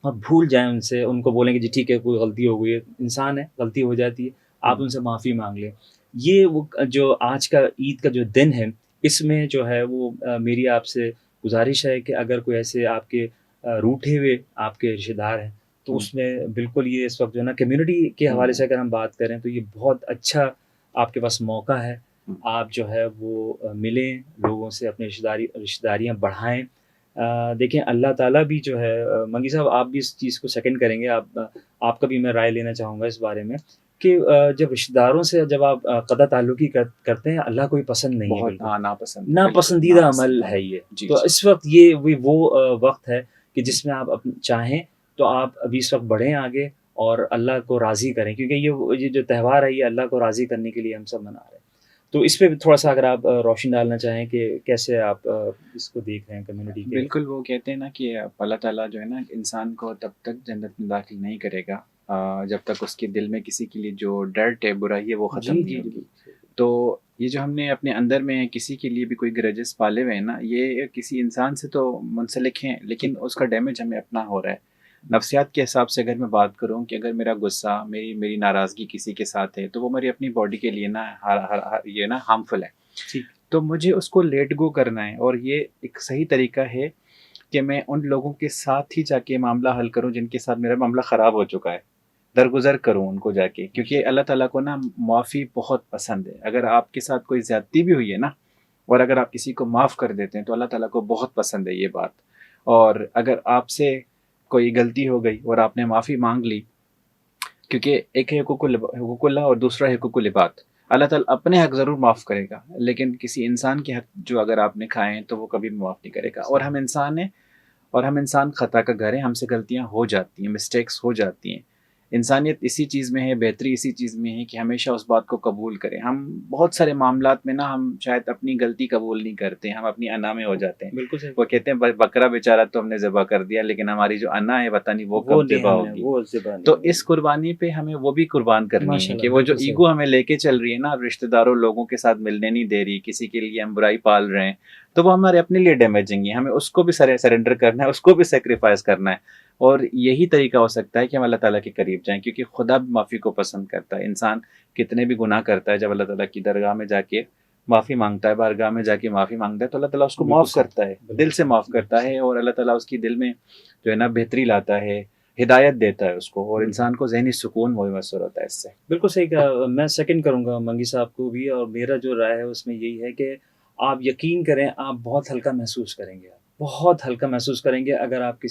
اور بھول جائیں ان سے, ان کو بولیں کہ جی ٹھیک ہے کوئی غلطی ہو گئی ہے, انسان ہے غلطی ہو جاتی ہے, آپ ان سے معافی مانگ لیں. یہ وہ جو آج کا عید کا جو دن ہے اس میں جو ہے وہ میری آپ سے گزارش ہے کہ اگر کوئی ایسے آپ کے روٹھے ہوئے آپ کے رشتہ دار ہیں تو اس میں بالکل یہ اس وقت جو ہے نا کمیونٹی کے حوالے سے اگر ہم بات کریں تو یہ بہت اچھا آپ کے پاس موقع ہے. آپ جو ہے وہ ملیں لوگوں سے, اپنے رشتہ داریاں بڑھائیں. دیکھیں اللہ تعالیٰ بھی جو ہے منگی صاحب آپ بھی اس چیز کو سیکنڈ کریں گے, آپ کا بھی میں رائے لینا چاہوں گا اس بارے میں کہ جب رشتہ داروں سے جب آپ قطع تعلقی کرتے ہیں اللہ کوئی پسند نہیں ہے, بالکل ناپسندیدہ عمل ہے یہ. تو اس وقت یہ وہ وقت ہے کہ جس میں آپ چاہیں تو آپ ابھی اس وقت بڑھیں آگے اور اللہ کو راضی کریں, کیونکہ یہ جو تہوار ہے یہ اللہ کو راضی کرنے کے لیے ہم سب منا رہے ہیں. تو اس پہ تھوڑا سا اگر آپ روشن ڈالنا چاہیں کہ کیسے آپ اس کو دیکھ رہے ہیں کمیونٹی کے. بالکل, وہ کہتے ہیں نا کہ اللہ تعالیٰ جو ہے نا انسان کو تب تک جنت میں داخل نہیں کرے گا جب تک اس کے دل میں کسی کے لیے جو ڈرٹ ہے برائی ہے وہ ختم نہیں ہوگی. تو یہ جو ہم نے اپنے اندر میں کسی کے لیے بھی کوئی گرجز پالے ہوئے ہیں نا, یہ کسی انسان سے تو منسلک ہیں لیکن اس کا ڈیمیج ہمیں اپنا ہو رہا ہے. نفسیات کے حساب سے اگر میں بات کروں کہ اگر میرا غصہ میری ناراضگی کسی کے ساتھ ہے تو وہ میری اپنی باڈی کے لیے نا یہ نا ہارمفل ہے. تو مجھے اس کو لیٹ گو کرنا ہے اور یہ ایک صحیح طریقہ ہے کہ میں ان لوگوں کے ساتھ ہی جا کے معاملہ حل کروں جن کے ساتھ میرا معاملہ خراب ہو چکا ہے, درگزر کروں ان کو جا کے, کیونکہ اللہ تعالیٰ کو نا معافی بہت پسند ہے. اگر آپ کے ساتھ کوئی زیادتی بھی ہوئی ہے نا اور اگر آپ کسی کو معاف کر دیتے ہیں تو اللہ تعالیٰ کو بہت پسند ہے یہ بات. اور اگر آپ سے کوئی غلطی ہو گئی اور آپ نے معافی مانگ لی, کیونکہ ایک ہے حقوق اللہ اور دوسرا حقوق العباد. اللہ تعالیٰ اپنے حق ضرور معاف کرے گا لیکن کسی انسان کے حق جو اگر آپ نے کھائے ہیں تو وہ کبھی معاف نہیں کرے گا. اور ہم انسان ہیں اور ہم انسان خطا کا گھر ہیں, ہم سے غلطیاں ہو جاتی ہیں, مسٹیکس ہو جاتی ہیں. انسانیت اسی چیز میں ہے, بہتری اسی چیز میں ہے کہ ہمیشہ اس بات کو قبول کریں. ہم بہت سارے معاملات میں نا ہم شاید اپنی غلطی قبول نہیں کرتے, ہم اپنی انا میں ہو جاتے ہیں. بالکل وہ کہتے ہیں بکرا بیچارہ تو ہم نے ذبح کر دیا لیکن ہماری جو انا ہے پتہ نہیں وہ کب ذبح ہوگی. تو اس قربانی پہ ہمیں وہ بھی قربان کرنی ہے کہ وہ جو ایگو ہمیں لے کے چل رہی ہے نا, رشتہ داروں لوگوں کے ساتھ ملنے نہیں دے رہی, کسی کے لیے ہم برائی پال رہے ہیں, تو وہ ہمارے اپنے لیے ڈیمیجنگ ہے. ہمیں اس کو بھی سرنڈر کرنا ہے, اس کو بھی سیکریفائس کرنا ہے. اور یہی طریقہ ہو سکتا ہے کہ ہم اللہ تعالیٰ کے قریب جائیں, کیونکہ خدا بھی معافی کو پسند کرتا ہے. انسان کتنے بھی گناہ کرتا ہے, جب اللہ تعالیٰ کی درگاہ میں جا کے معافی مانگتا ہے, بارگاہ میں جا کے معافی مانگتا ہے تو اللہ تعالیٰ اس کو معاف کرتا ہے, دل سے معاف کرتا ہے. اور اللہ تعالیٰ اس کی دل میں جو ہے نا بہتری لاتا ہے, ہدایت دیتا ہے اس کو, اور انسان کو ذہنی سکون میسر ہوتا ہے اس سے. بالکل صحیح کہا. میں سیکنڈ کروں گا منگی صاحب کو بھی, اور میرا جو رائے ہے اس میں یہی ہے کہ آپ یقین کریں آپ بہت ہلکا محسوس کریں گے, بہت ہلکا محسوس کریں گے اگر آپ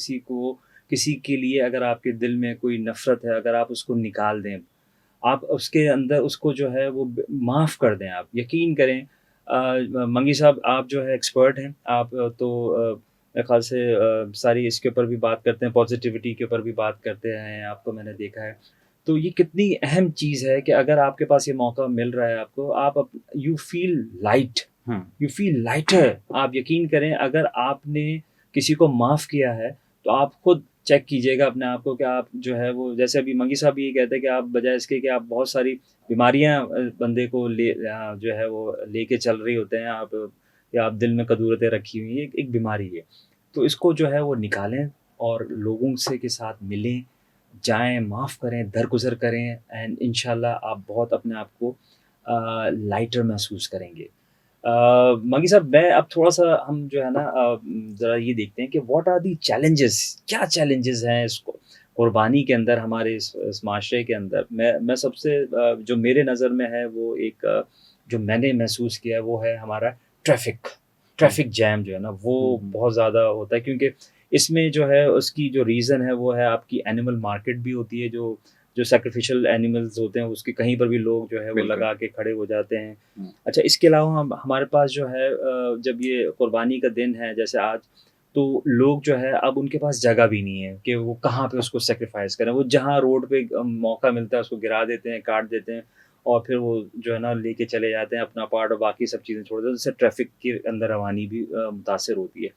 کسی کے لیے اگر آپ کے دل میں کوئی نفرت ہے اگر آپ اس کو نکال دیں, آپ اس کے اندر اس کو جو ہے وہ معاف کر دیں. آپ یقین کریں منگی صاحب آپ جو ہے ایکسپرٹ ہیں, آپ تو میرے خیال سے ساری اس کے اوپر بھی بات کرتے ہیں, پازیٹیوٹی کے اوپر بھی بات کرتے ہیں, آپ کو میں نے دیکھا ہے. تو یہ کتنی اہم چیز ہے کہ اگر آپ کے پاس یہ موقع مل رہا ہے آپ کو, آپ you feel light, you feel lighter. آپ یقین کریں اگر آپ نے کسی کو معاف کیا ہے تو آپ خود چیک کیجیے گا اپنے آپ کو کہ آپ جو ہے وہ، جیسے ابھی منگی صاحب یہ کہتے ہیں کہ آپ بجائے اس کے کہ آپ بہت ساری بیماریاں بندے کو جو ہے وہ لے کے چل رہی ہوتے ہیں آپ، یا آپ دل میں قدورتیں رکھی ہوئی ہیں، ایک بیماری ہے، تو اس کو جو ہے وہ نکالیں اور لوگوں سے کے ساتھ ملیں، جائیں، معاف کریں، درگزر کریں، اینڈ انشاءاللہ آپ بہت اپنے آپ کو لائٹر محسوس کریں گے۔ منگی صاحب میں اب تھوڑا سا ہم جو ہے نا ذرا یہ دیکھتے ہیں کہ واٹ آر دی چیلنجز، کیا چیلنجز ہیں اس کو قربانی کے اندر، ہمارے اس معاشرے کے اندر۔ میں سب سے جو میرے نظر میں ہے وہ ایک جو میں نے محسوس کیا ہے وہ ہے ہمارا ٹریفک جیم جو ہے نا وہ بہت زیادہ ہوتا ہے، کیونکہ اس میں جو ہے اس کی جو ریزن ہے وہ ہے آپ کی اینیمل مارکیٹ بھی ہوتی ہے، جو سیکریفیشل اینیملز ہوتے ہیں اس کے کہیں پر بھی لوگ جو ہے وہ لگا کے کھڑے ہو جاتے ہیں۔ اچھا، اس کے علاوہ ہمارے پاس جو ہے جب یہ قربانی کا دن ہے جیسے آج، تو لوگ جو ہے اب ان کے پاس جگہ بھی نہیں ہے کہ وہ کہاں پہ اس کو سیکریفائز کریں، وہ جہاں روڈ پہ موقع ملتا ہے اس کو گرا دیتے ہیں، کاٹ دیتے ہیں، اور پھر وہ جو ہے نا لے کے چلے جاتے ہیں اپنا پارٹ اور باقی سب چیزیں چھوڑ دیتے ہیں، اس سے ٹریفک کے اندر روانی بھی متاثر ہوتی ہے۔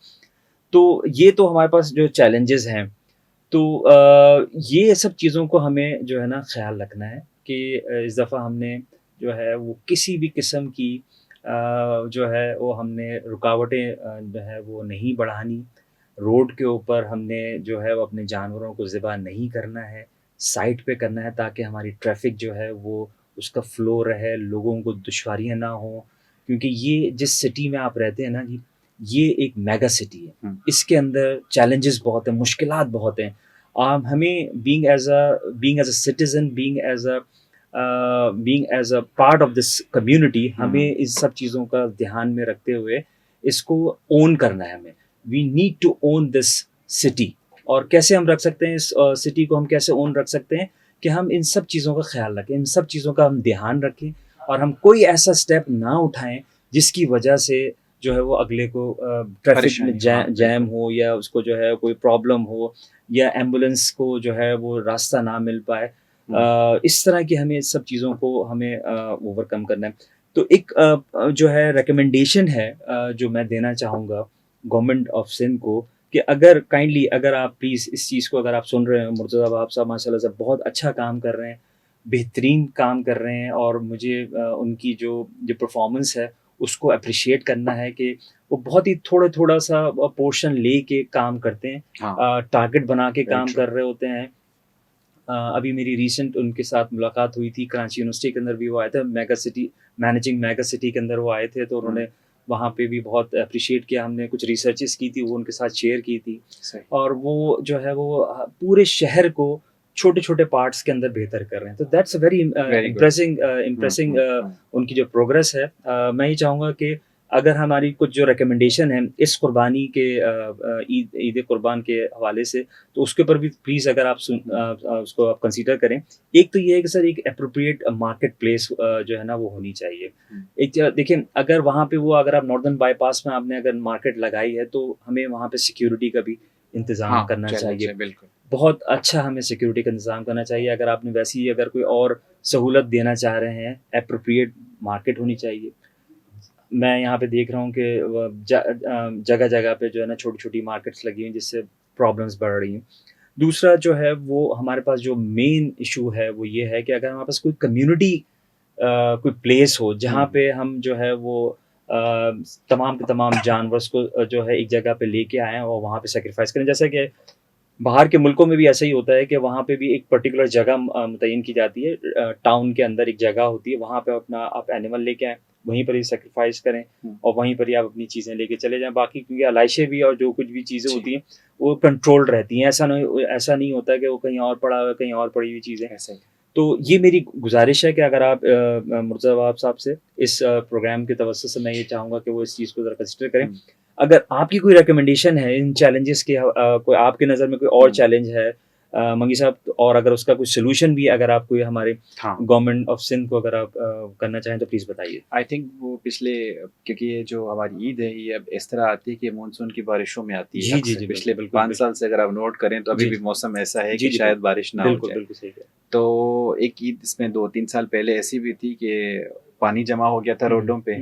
تو یہ تو ہمارے پاس جو چیلنجز ہیں، تو یہ سب چیزوں کو ہمیں جو ہے نا خیال رکھنا ہے کہ اس دفعہ ہم نے جو ہے وہ کسی بھی قسم کی جو ہے وہ ہم نے رکاوٹیں جو ہے وہ نہیں بڑھانی، روڈ کے اوپر ہم نے جو ہے وہ اپنے جانوروں کو ذبح نہیں کرنا ہے، سائٹ پہ کرنا ہے تاکہ ہماری ٹریفک جو ہے وہ اس کا فلو رہے، لوگوں کو دشواریاں نہ ہوں، کیونکہ یہ جس سٹی میں آپ رہتے ہیں نا جی، یہ ایک میگا سٹی ہے، اس کے اندر چیلنجز بہت ہیں، مشکلات بہت ہیں۔ ہمیں being as a citizen, being as a part of this community, ہمیں اس سب چیزوں کا دھیان میں رکھتے ہوئے اس کو اون کرنا ہے۔ ہمیں we need to own this city. اور کیسے ہم رکھ سکتے ہیں اس سٹی کو، ہم کیسے اون رکھ سکتے ہیں کہ ہم ان سب چیزوں کا خیال رکھیں، ان سب چیزوں کا ہم دھیان رکھیں، اور ہم کوئی ایسا سٹیپ نہ اٹھائیں جس کی وجہ سے جو ہے وہ اگلے کو ٹریفک میں جیم ہو، یا اس کو جو ہے کوئی پرابلم ہو، یا ایمبولینس کو جو ہے وہ راستہ نہ مل پائے۔ اس طرح کی ہمیں سب چیزوں کو ہمیں اوور کم کرنا ہے۔ تو ایک جو ہے ریکمنڈیشن ہے جو میں دینا چاہوں گا گورنمنٹ آف سندھ کو، کہ اگر آپ پلیز اس چیز کو اگر آپ سن رہے ہیں، مرتضیٰ باب صاحب ماشاء اللہ سے بہت اچھا کام کر رہے ہیں، بہترین کام کر رہے ہیں، اور مجھے ان کی جو پرفارمنس ہے اس کو اپریشیٹ کرنا ہے کہ وہ بہت ہی تھوڑا سا پورشن لے کے کام کرتے ہیں، ٹارگٹ بنا کے کام کر رہے ہوتے ہیں۔ ابھی میری ریسنٹ ان کے ساتھ ملاقات ہوئی تھی کراچی یونیورسٹی کے اندر بھی، وہ آئے تھے مینیجنگ میگا سٹی کے اندر وہ آئے تھے، تو انہوں نے وہاں پہ بھی بہت اپریشیٹ کیا، ہم نے کچھ ریسرچز کی تھی وہ ان کے ساتھ شیئر کی تھی، اور وہ جو ہے وہ پورے شہر کو چھوٹے چھوٹے پارٹس کے اندر بہتر کر رہے ہیں۔ تو دیٹس اے ویری امپریسنگ ان کی جو پروگرس ہے۔ میں یہ چاہوں گا کہ اگر ہماری کچھ جو ریکمنڈیشن ہے اس قربانی کے عید قربان کے حوالے سے، تو اس کے اوپر بھی پلیز اگر آپ اس کو آپ کنسیڈر کریں۔ ایک تو یہ ہے کہ سر ایک اپروپریٹ مارکیٹ پلیس جو ہے نا وہ ہونی چاہیے۔ ایک دیکھیں، اگر وہاں پہ اگر آپ ناردرن بائی پاس میں آپ نے اگر مارکیٹ لگائی ہے تو ہمیں وہاں پہ سیکیورٹی کا بھی انتظام کرنا چاہیے، بالکل بہت اچھا ہمیں سیکیورٹی کا انتظام کرنا چاہیے۔ اگر آپ نے ویسی اگر کوئی اور سہولت دینا چاہ رہے ہیں، اپروپریٹ مارکیٹ ہونی چاہیے۔ میں یہاں پہ دیکھ رہا ہوں کہ جگہ جگہ پہ جو ہے نا چھوٹی چھوٹی مارکیٹس لگی ہیں جس سے پرابلمس بڑھ رہی ہیں۔ دوسرا جو ہے وہ ہمارے پاس جو مین ایشو ہے وہ یہ ہے کہ اگر ہمارے پاس کوئی کمیونٹی کوئی پلیس ہو جہاں پہ ہم جو ہے وہ تمام کے تمام جانورس کو جو ہے ایک جگہ پہ لے کے آئیں اور وہاں پہ سیکریفائز کریں، جیسا کہ باہر کے ملکوں میں بھی ایسا ہی ہوتا ہے کہ وہاں پہ بھی ایک پرٹیکولر جگہ متعین کی جاتی ہے، ٹاؤن کے اندر ایک جگہ ہوتی ہے، وہاں پہ آپ اینیمل لے کے آئیں، وہیں پر ہی سیکریفائز کریں، اور وہیں پر ہی آپ اپنی چیزیں لے کے چلے جائیں۔ باقی کیونکہ علائشیں بھی اور جو کچھ بھی چیزیں ہوتی ہیں وہ کنٹرول رہتی ہیں، ایسا نہیں ہوتا کہ وہ کہیں اور پڑا ہوا کہیں اور پڑی ہوئی چیزیں۔ تو یہ میری گزارش ہے کہ اگر آپ مرتضیٰ باب صاحب سے اس پروگرام کے توسط سے میں یہ چاہوں گا کہ وہ اس چیز کو ذرا کنسیڈر کریں۔ اگر آپ کی کوئی ریکمنڈیشن ہے ان چیلنجز کے، کوئی آپ کے نظر میں کوئی اور چیلنج ہے منگی صاحب، اور اگر اس کا کوئی سلوشن بھی اگر آپ کوئی ہمارے گورنمنٹ آف سندھ کو اگر آپ کرنا چاہیں تو پلیز بتائیے۔ آئی تھنک وہ کیونکہ یہ جو ہماری عید ہے یہ اب اس طرح آتی ہے کہ مانسون کی بارشوں میں آتی ہے۔ جی پچھلے 5 سال سے اگر آپ نوٹ کریں تو ابھی بھی موسم ایسا ہے کہ شاید بارش نہ ہو جائے۔ بالکل صحیح ہے۔ تو ایک عید اس میں 2-3 سال پہلے ایسی بھی تھی کہ پانی جمع ہو گیا تھا روڈوں پہ،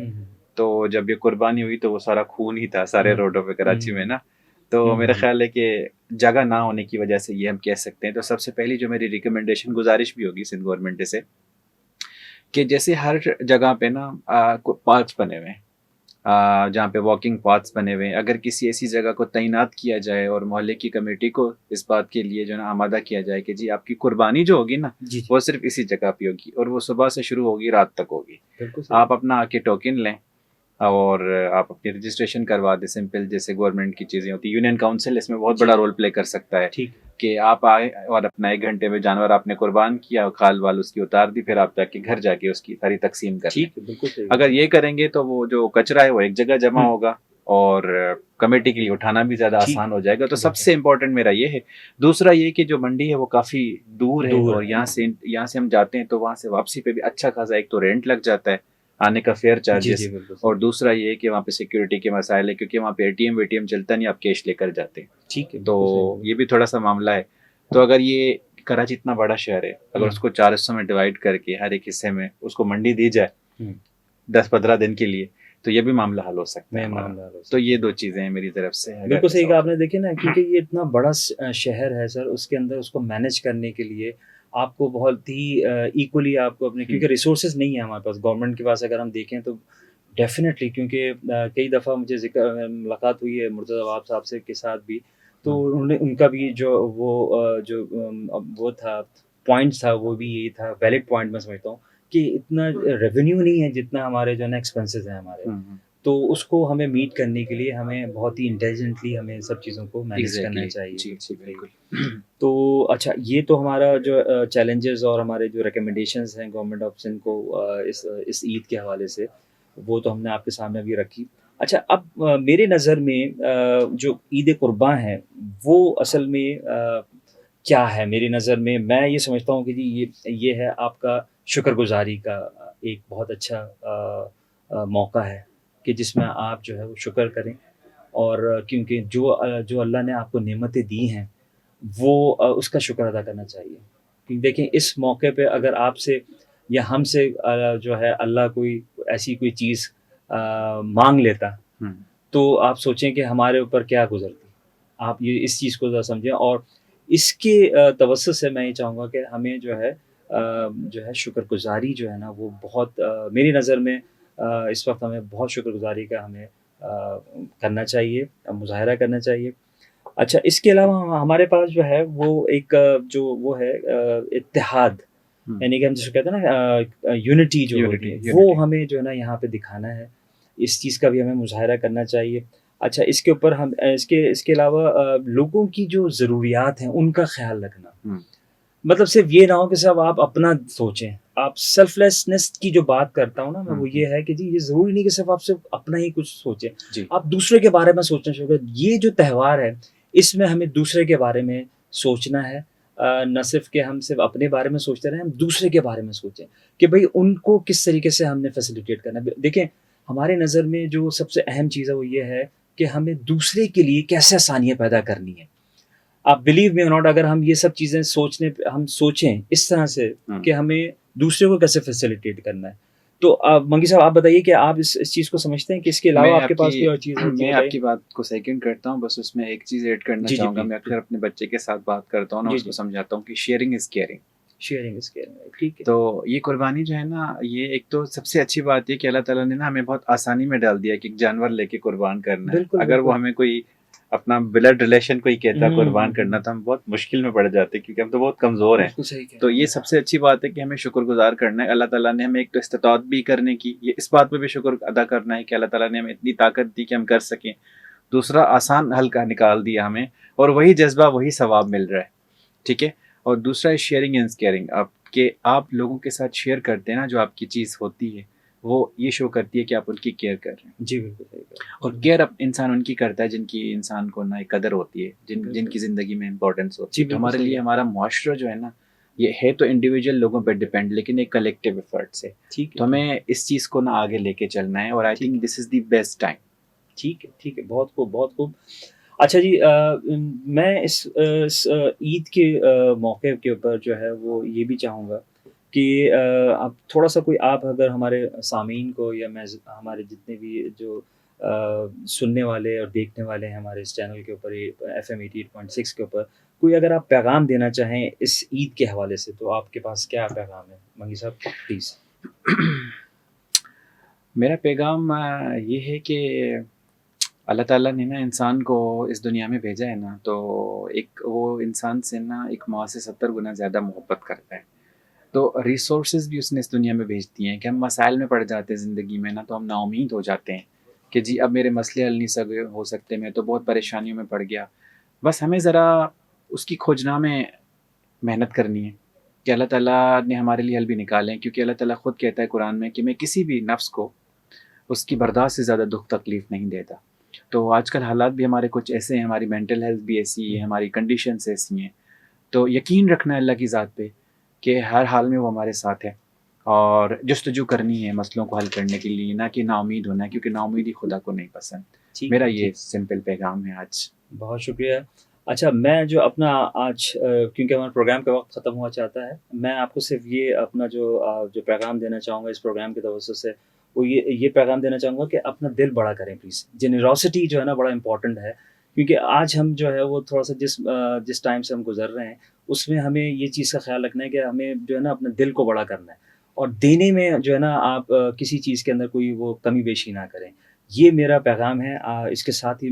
تو جب یہ قربانی ہوئی تو وہ سارا خون ہی تھا سارے روڈوں پہ کراچی میں نا، تو میرا خیال ہے کہ جگہ نہ ہونے کی وجہ سے یہ ہم کہہ سکتے ہیں. تو سب سے پہلی جو میری ریکمنڈیشن گزارش بھی ہوگی سندھ گورنمنٹ سے کہ جیسے ہر جگہ پہ نا پارکس بنے ہوئے ہیں, جہاں پہ واکنگ پاتھس بنے ہوئے ہیں, اگر کسی ایسی جگہ کو تعینات کیا جائے اور محلے کی کمیٹی کو اس بات کے لیے جو ہے نا آمادہ کیا جائے کہ جی آپ کی قربانی جو ہوگی نا وہ صرف اسی جگہ پہ ہوگی, اور وہ صبح سے شروع ہوگی رات تک ہوگی. آپ اپنا آ کے ٹوکن لیں اور آپ اپنی رجسٹریشن کروا دیں, سمپل جیسے گورنمنٹ کی چیزیں ہوتی ہیں. یونین کاؤنسل اس میں بہت بڑا رول پلے کر سکتا ہے کہ آپ آئے اور اپنا 1 گھنٹے میں جانور آپ نے قربان کیا, کھال وال اس کی اتار دی, پھر آپ جا کے گھر جا کے اس کی ساری تقسیم کر لیں. اگر یہ کریں گے تو وہ جو کچرا ہے وہ ایک جگہ جمع ہوگا اور کمیٹی کے لیے اٹھانا بھی زیادہ آسان ہو جائے گا. تو سب سے امپورٹنٹ میرا یہ ہے. دوسرا یہ کہ جو منڈی ہے وہ کافی دور ہے اور یہاں سے ہم جاتے ہیں تو وہاں سے واپسی پہ بھی اچھا خاصا ایک تو رینٹ لگ جاتا ہے, آنے کا فیئر چارجز, اور دوسرا یہ کہ وہاں پہ سیکیورٹی کے مسائل ہے کیونکہ وہاں پہ اے ٹی ایم چلتا نہیں, آپ کیش لے کر جاتے ہیں. تو یہ بھی تھوڑا سا معاملہ ہے. تو اگر یہ کراچی اتنا بڑا شہر ہے, اگر اس کو 4 حصوں میں ڈیوائڈ کر کے ہر ایک حصے میں اس کو منڈی دی جائے 10-15 دن کے لیے, تو یہ بھی معاملہ حل ہو سکتا ہے. تو یہ 2 چیزیں ہیں میری طرف سے. بالکل صحیح کہا آپ نے. دیکھیں نا, کیونکہ یہ اتنا بڑا شہر ہے سر, اس کے اندر اس کو مینیج کرنے کے لیے آپ کو بہت ہی ایکولی آپ کو اپنے, کیونکہ ریسورسز نہیں ہے ہمارے پاس گورنمنٹ کے پاس. اگر ہم دیکھیں تو ڈیفینیٹلی, کیونکہ کئی دفعہ مجھے ملاقات ہوئی ہے مرتضی عواب صاحب سے کے ساتھ بھی, تو انہوں نے ان کا بھی وہ تھا پوائنٹ تھا, وہ بھی یہی تھا, ویلڈ پوائنٹ میں سمجھتا ہوں کہ اتنا ریونیو نہیں ہے جتنا ہمارے جو ہے نا ایکسپینسز ہیں ہمارے. تو اس کو ہمیں میٹ کرنے کے لیے ہمیں بہت ہی انٹیلیجنٹلی ہمیں سب چیزوں کو مینیج کرنا چاہیے. تو اچھا, یہ تو ہمارا جو چیلنجز اور ہمارے جو ریکمنڈیشنز ہیں گورنمنٹ آف سندھ کو اس عید کے حوالے سے, وہ تو ہم نے آپ کے سامنے بھی رکھی. اچھا, اب میرے نظر میں جو عید قرباں ہے وہ اصل میں کیا ہے میری نظر میں یہ سمجھتا ہوں کہ جی یہ ہے آپ کا شکر گزاری کا ایک بہت اچھا موقع ہے کہ جس میں آپ جو ہے وہ شکر کریں, اور کیونکہ جو اللہ نے آپ کو نعمتیں دی ہیں وہ اس کا شکر ادا کرنا چاہیے. کیونکہ دیکھیں, اس موقع پہ اگر آپ سے یا ہم سے جو ہے اللہ کوئی ایسی کوئی چیز مانگ لیتا تو آپ سوچیں کہ ہمارے اوپر کیا گزرتی. آپ یہ اس چیز کو ذرا سمجھیں, اور اس کے توسط سے میں یہ چاہوں گا کہ ہمیں جو ہے شکر گزاری جو ہے نا وہ بہت میری نظر میں اس وقت ہمیں بہت شکر گزاری کا ہمیں کرنا چاہیے, مظاہرہ کرنا چاہیے. اچھا, اس کے علاوہ ہمارے پاس جو ہے وہ ایک جو وہ ہے اتحاد, یعنی کہ ہم جسے کہتے ہیں نا یونٹی جو ہوتی ہے, وہ ہمیں جو ہے نا یہاں پہ دکھانا ہے. اس چیز کا بھی ہمیں مظاہرہ کرنا چاہیے. اچھا, اس کے اوپر ہم اس کے علاوہ لوگوں کی جو ضروریات ہیں ان کا خیال رکھنا, مطلب صرف یہ نہ ہو کہ صرف آپ اپنا سوچیں. آپ سیلف لیسنس کی جو بات کرتا ہوں نا میں, وہ یہ ہے کہ جی یہ ضروری نہیں کہ صرف آپ صرف اپنا ہی کچھ سوچیں, آپ دوسرے کے بارے میں سوچنا شروع کریں. یہ جو تہوار ہے اس میں ہمیں دوسرے کے بارے میں سوچنا ہے, نہ صرف کہ ہم صرف اپنے بارے میں سوچتے رہیں, ہم دوسرے کے بارے میں سوچیں کہ بھئی ان کو کس طریقے سے ہم نے فیسیلیٹیٹ کرنا ہے. دیکھیں, ہمارے نظر میں جو سب سے اہم چیز ہے وہ یہ ہے کہ ہمیں دوسرے کے لیے کیسے آسانیاں پیدا کرنی ہیں. آپ بلیو می اور ناٹ, اگر ہم یہ سب چیزیں ہم سوچیں اس طرح سے کہ ہمیں دوسرے کو کیسے فیسیلیٹیٹ کرنا ہے, تو منگی صاحب آپ بتائیے کہ آپ اس چیز کو سمجھتے ہیں کہ اس کے علاوہ آپ کے پاس کوئی اور چیز ہے؟ میں آپ کی بات کو سیکنڈ کرتا ہوں, بس اس میں ایک چیز ایڈ کرنا چاہوں گا. میں اکثر اپنے بچے کے ساتھ بات کرتا ہوں نا, اس کو سمجھاتا ہوں کہ شیئرنگ از کیئرنگ. ٹھیک ہے. تو یہ قربانی جو ہے نا, یہ ایک تو سب سے اچھی بات یہ کہ اللہ تعالیٰ نے نا ہمیں بہت آسانی میں ڈال دیا کہ ایک جانور لے کے قربان کرنا ہے. اگر وہ ہمیں کوئی اپنا بلڈ ریلیشن کوئی کہتا قربان کرنا, تو ہم بہت مشکل میں پڑ جاتے کیونکہ ہم تو بہت کمزور ہیں. تو یہ سب سے اچھی بات ہے کہ ہمیں شکر گزار کرنا ہے. اللہ تعالیٰ نے ہمیں ایک تو استطاعت بھی کرنے کی, یہ اس بات پہ بھی شکر ادا کرنا ہے کہ اللہ تعالیٰ نے ہمیں اتنی طاقت دی کہ ہم کر سکیں. دوسرا, آسان حل کا نکال دیا ہمیں, اور وہی جذبہ وہی ثواب مل رہا ہے. ٹھیک ہے. اور دوسرا ہے شیئرنگ اینڈ کیئرنگ. آپ لوگوں کے ساتھ شیئر کرتے ہیں نا, جو آپ کی چیز ہوتی ہے وہ یہ شو کرتی ہے کہ آپ ان کی کیئر کر رہے ہیں. جی بالکل. اور کیئر انسان ان کی کرتا ہے جن کی انسان کو نہ قدر ہوتی ہے, جن کی زندگی میں امپورٹنس ہوتی ہے. ہمارے لیے ہمارا معاشرہ جو ہے نا, یہ ہے تو انڈیویجول لوگوں پہ ڈیپینڈ, لیکن ایک کلیکٹیو ایفرٹس ہے. تو ہمیں اس چیز کو نہ آگے لے کے چلنا ہے, اور I think this is the best time. ٹھیک ہے, بہت خوب. اچھا جی, میں اس عید کے موقع کے اوپر جو ہے وہ یہ بھی چاہوں گا کہ اب تھوڑا سا کوئی آپ اگر ہمارے سامعین کو یا ہمارے جتنے بھی جو سننے والے اور دیکھنے والے ہیں ہمارے اس چینل کے اوپر FM 88.6 کے اوپر، کوئی اگر آپ پیغام دینا چاہیں اس عید کے حوالے سے تو آپ کے پاس کیا پیغام ہے منگی صاحب پلیز؟ میرا پیغام یہ ہے کہ اللہ تعالیٰ نے نا انسان کو اس دنیا میں بھیجا ہے نا، تو ایک وہ انسان سے نا ایک ماں سے 70 گنا زیادہ محبت کرتا ہے. تو ریسورسز بھی اس نے اس دنیا میں بھیج دیے ہیں کہ ہم مسائل میں پڑ جاتے ہیں زندگی میں نا، تو ہم نا امید ہو جاتے ہیں کہ جی اب میرے مسئلے حل نہیں ہو سکتے، میں تو بہت پریشانیوں میں پڑ گیا. بس ہمیں ذرا اس کی کھوجنا میں محنت کرنی ہے کہ اللہ تعالیٰ نے ہمارے لیے حل بھی نکالے ہیں، کیونکہ اللہ تعالیٰ خود کہتا ہے قرآن میں کہ میں کسی بھی نفس کو اس کی برداشت سے زیادہ دکھ تکلیف نہیں دیتا. تو آج کل حالات بھی ہمارے کچھ ایسے ہیں، ہماری مینٹل ہیلتھ بھی ایسی ہے، ہماری کنڈیشنز ایسی ہیں، تو یقین رکھنا ہے اللہ کی ذات پہ کہ ہر حال میں وہ ہمارے ساتھ ہے، اور جستجو کرنی ہے مسئلوں کو حل کرنے کے لیے، نہ کہ نا امید ہونا ہے، کیونکہ نا امیدی خدا کو نہیں پسند. ٹھیک میرا ہے، یہ ٹھیک، سمپل پیغام ہے آج. بہت شکریہ. اچھا میں جو اپنا آج کیونکہ ہمارا پروگرام کا وقت ختم ہوا چاہتا ہے، میں آپ کو صرف یہ اپنا جو پیغام دینا چاہوں گا اس پروگرام کے توسط سے، وہ یہ پیغام دینا چاہوں گا کہ اپنا دل بڑا کریں پلیز. جنراسٹی جو ہے نا بڑا امپورٹنٹ ہے، کیونکہ آج ہم جو ہے وہ تھوڑا سا جس ٹائم سے ہم گزر رہے ہیں اس میں ہمیں یہ چیز کا خیال رکھنا ہے کہ ہمیں جو ہے نا اپنے دل کو بڑا کرنا ہے، اور دینے میں جو ہے نا آپ کسی چیز کے اندر کوئی وہ کمی بیشی نہ کریں. یہ میرا پیغام ہے. اس کے ساتھ ہی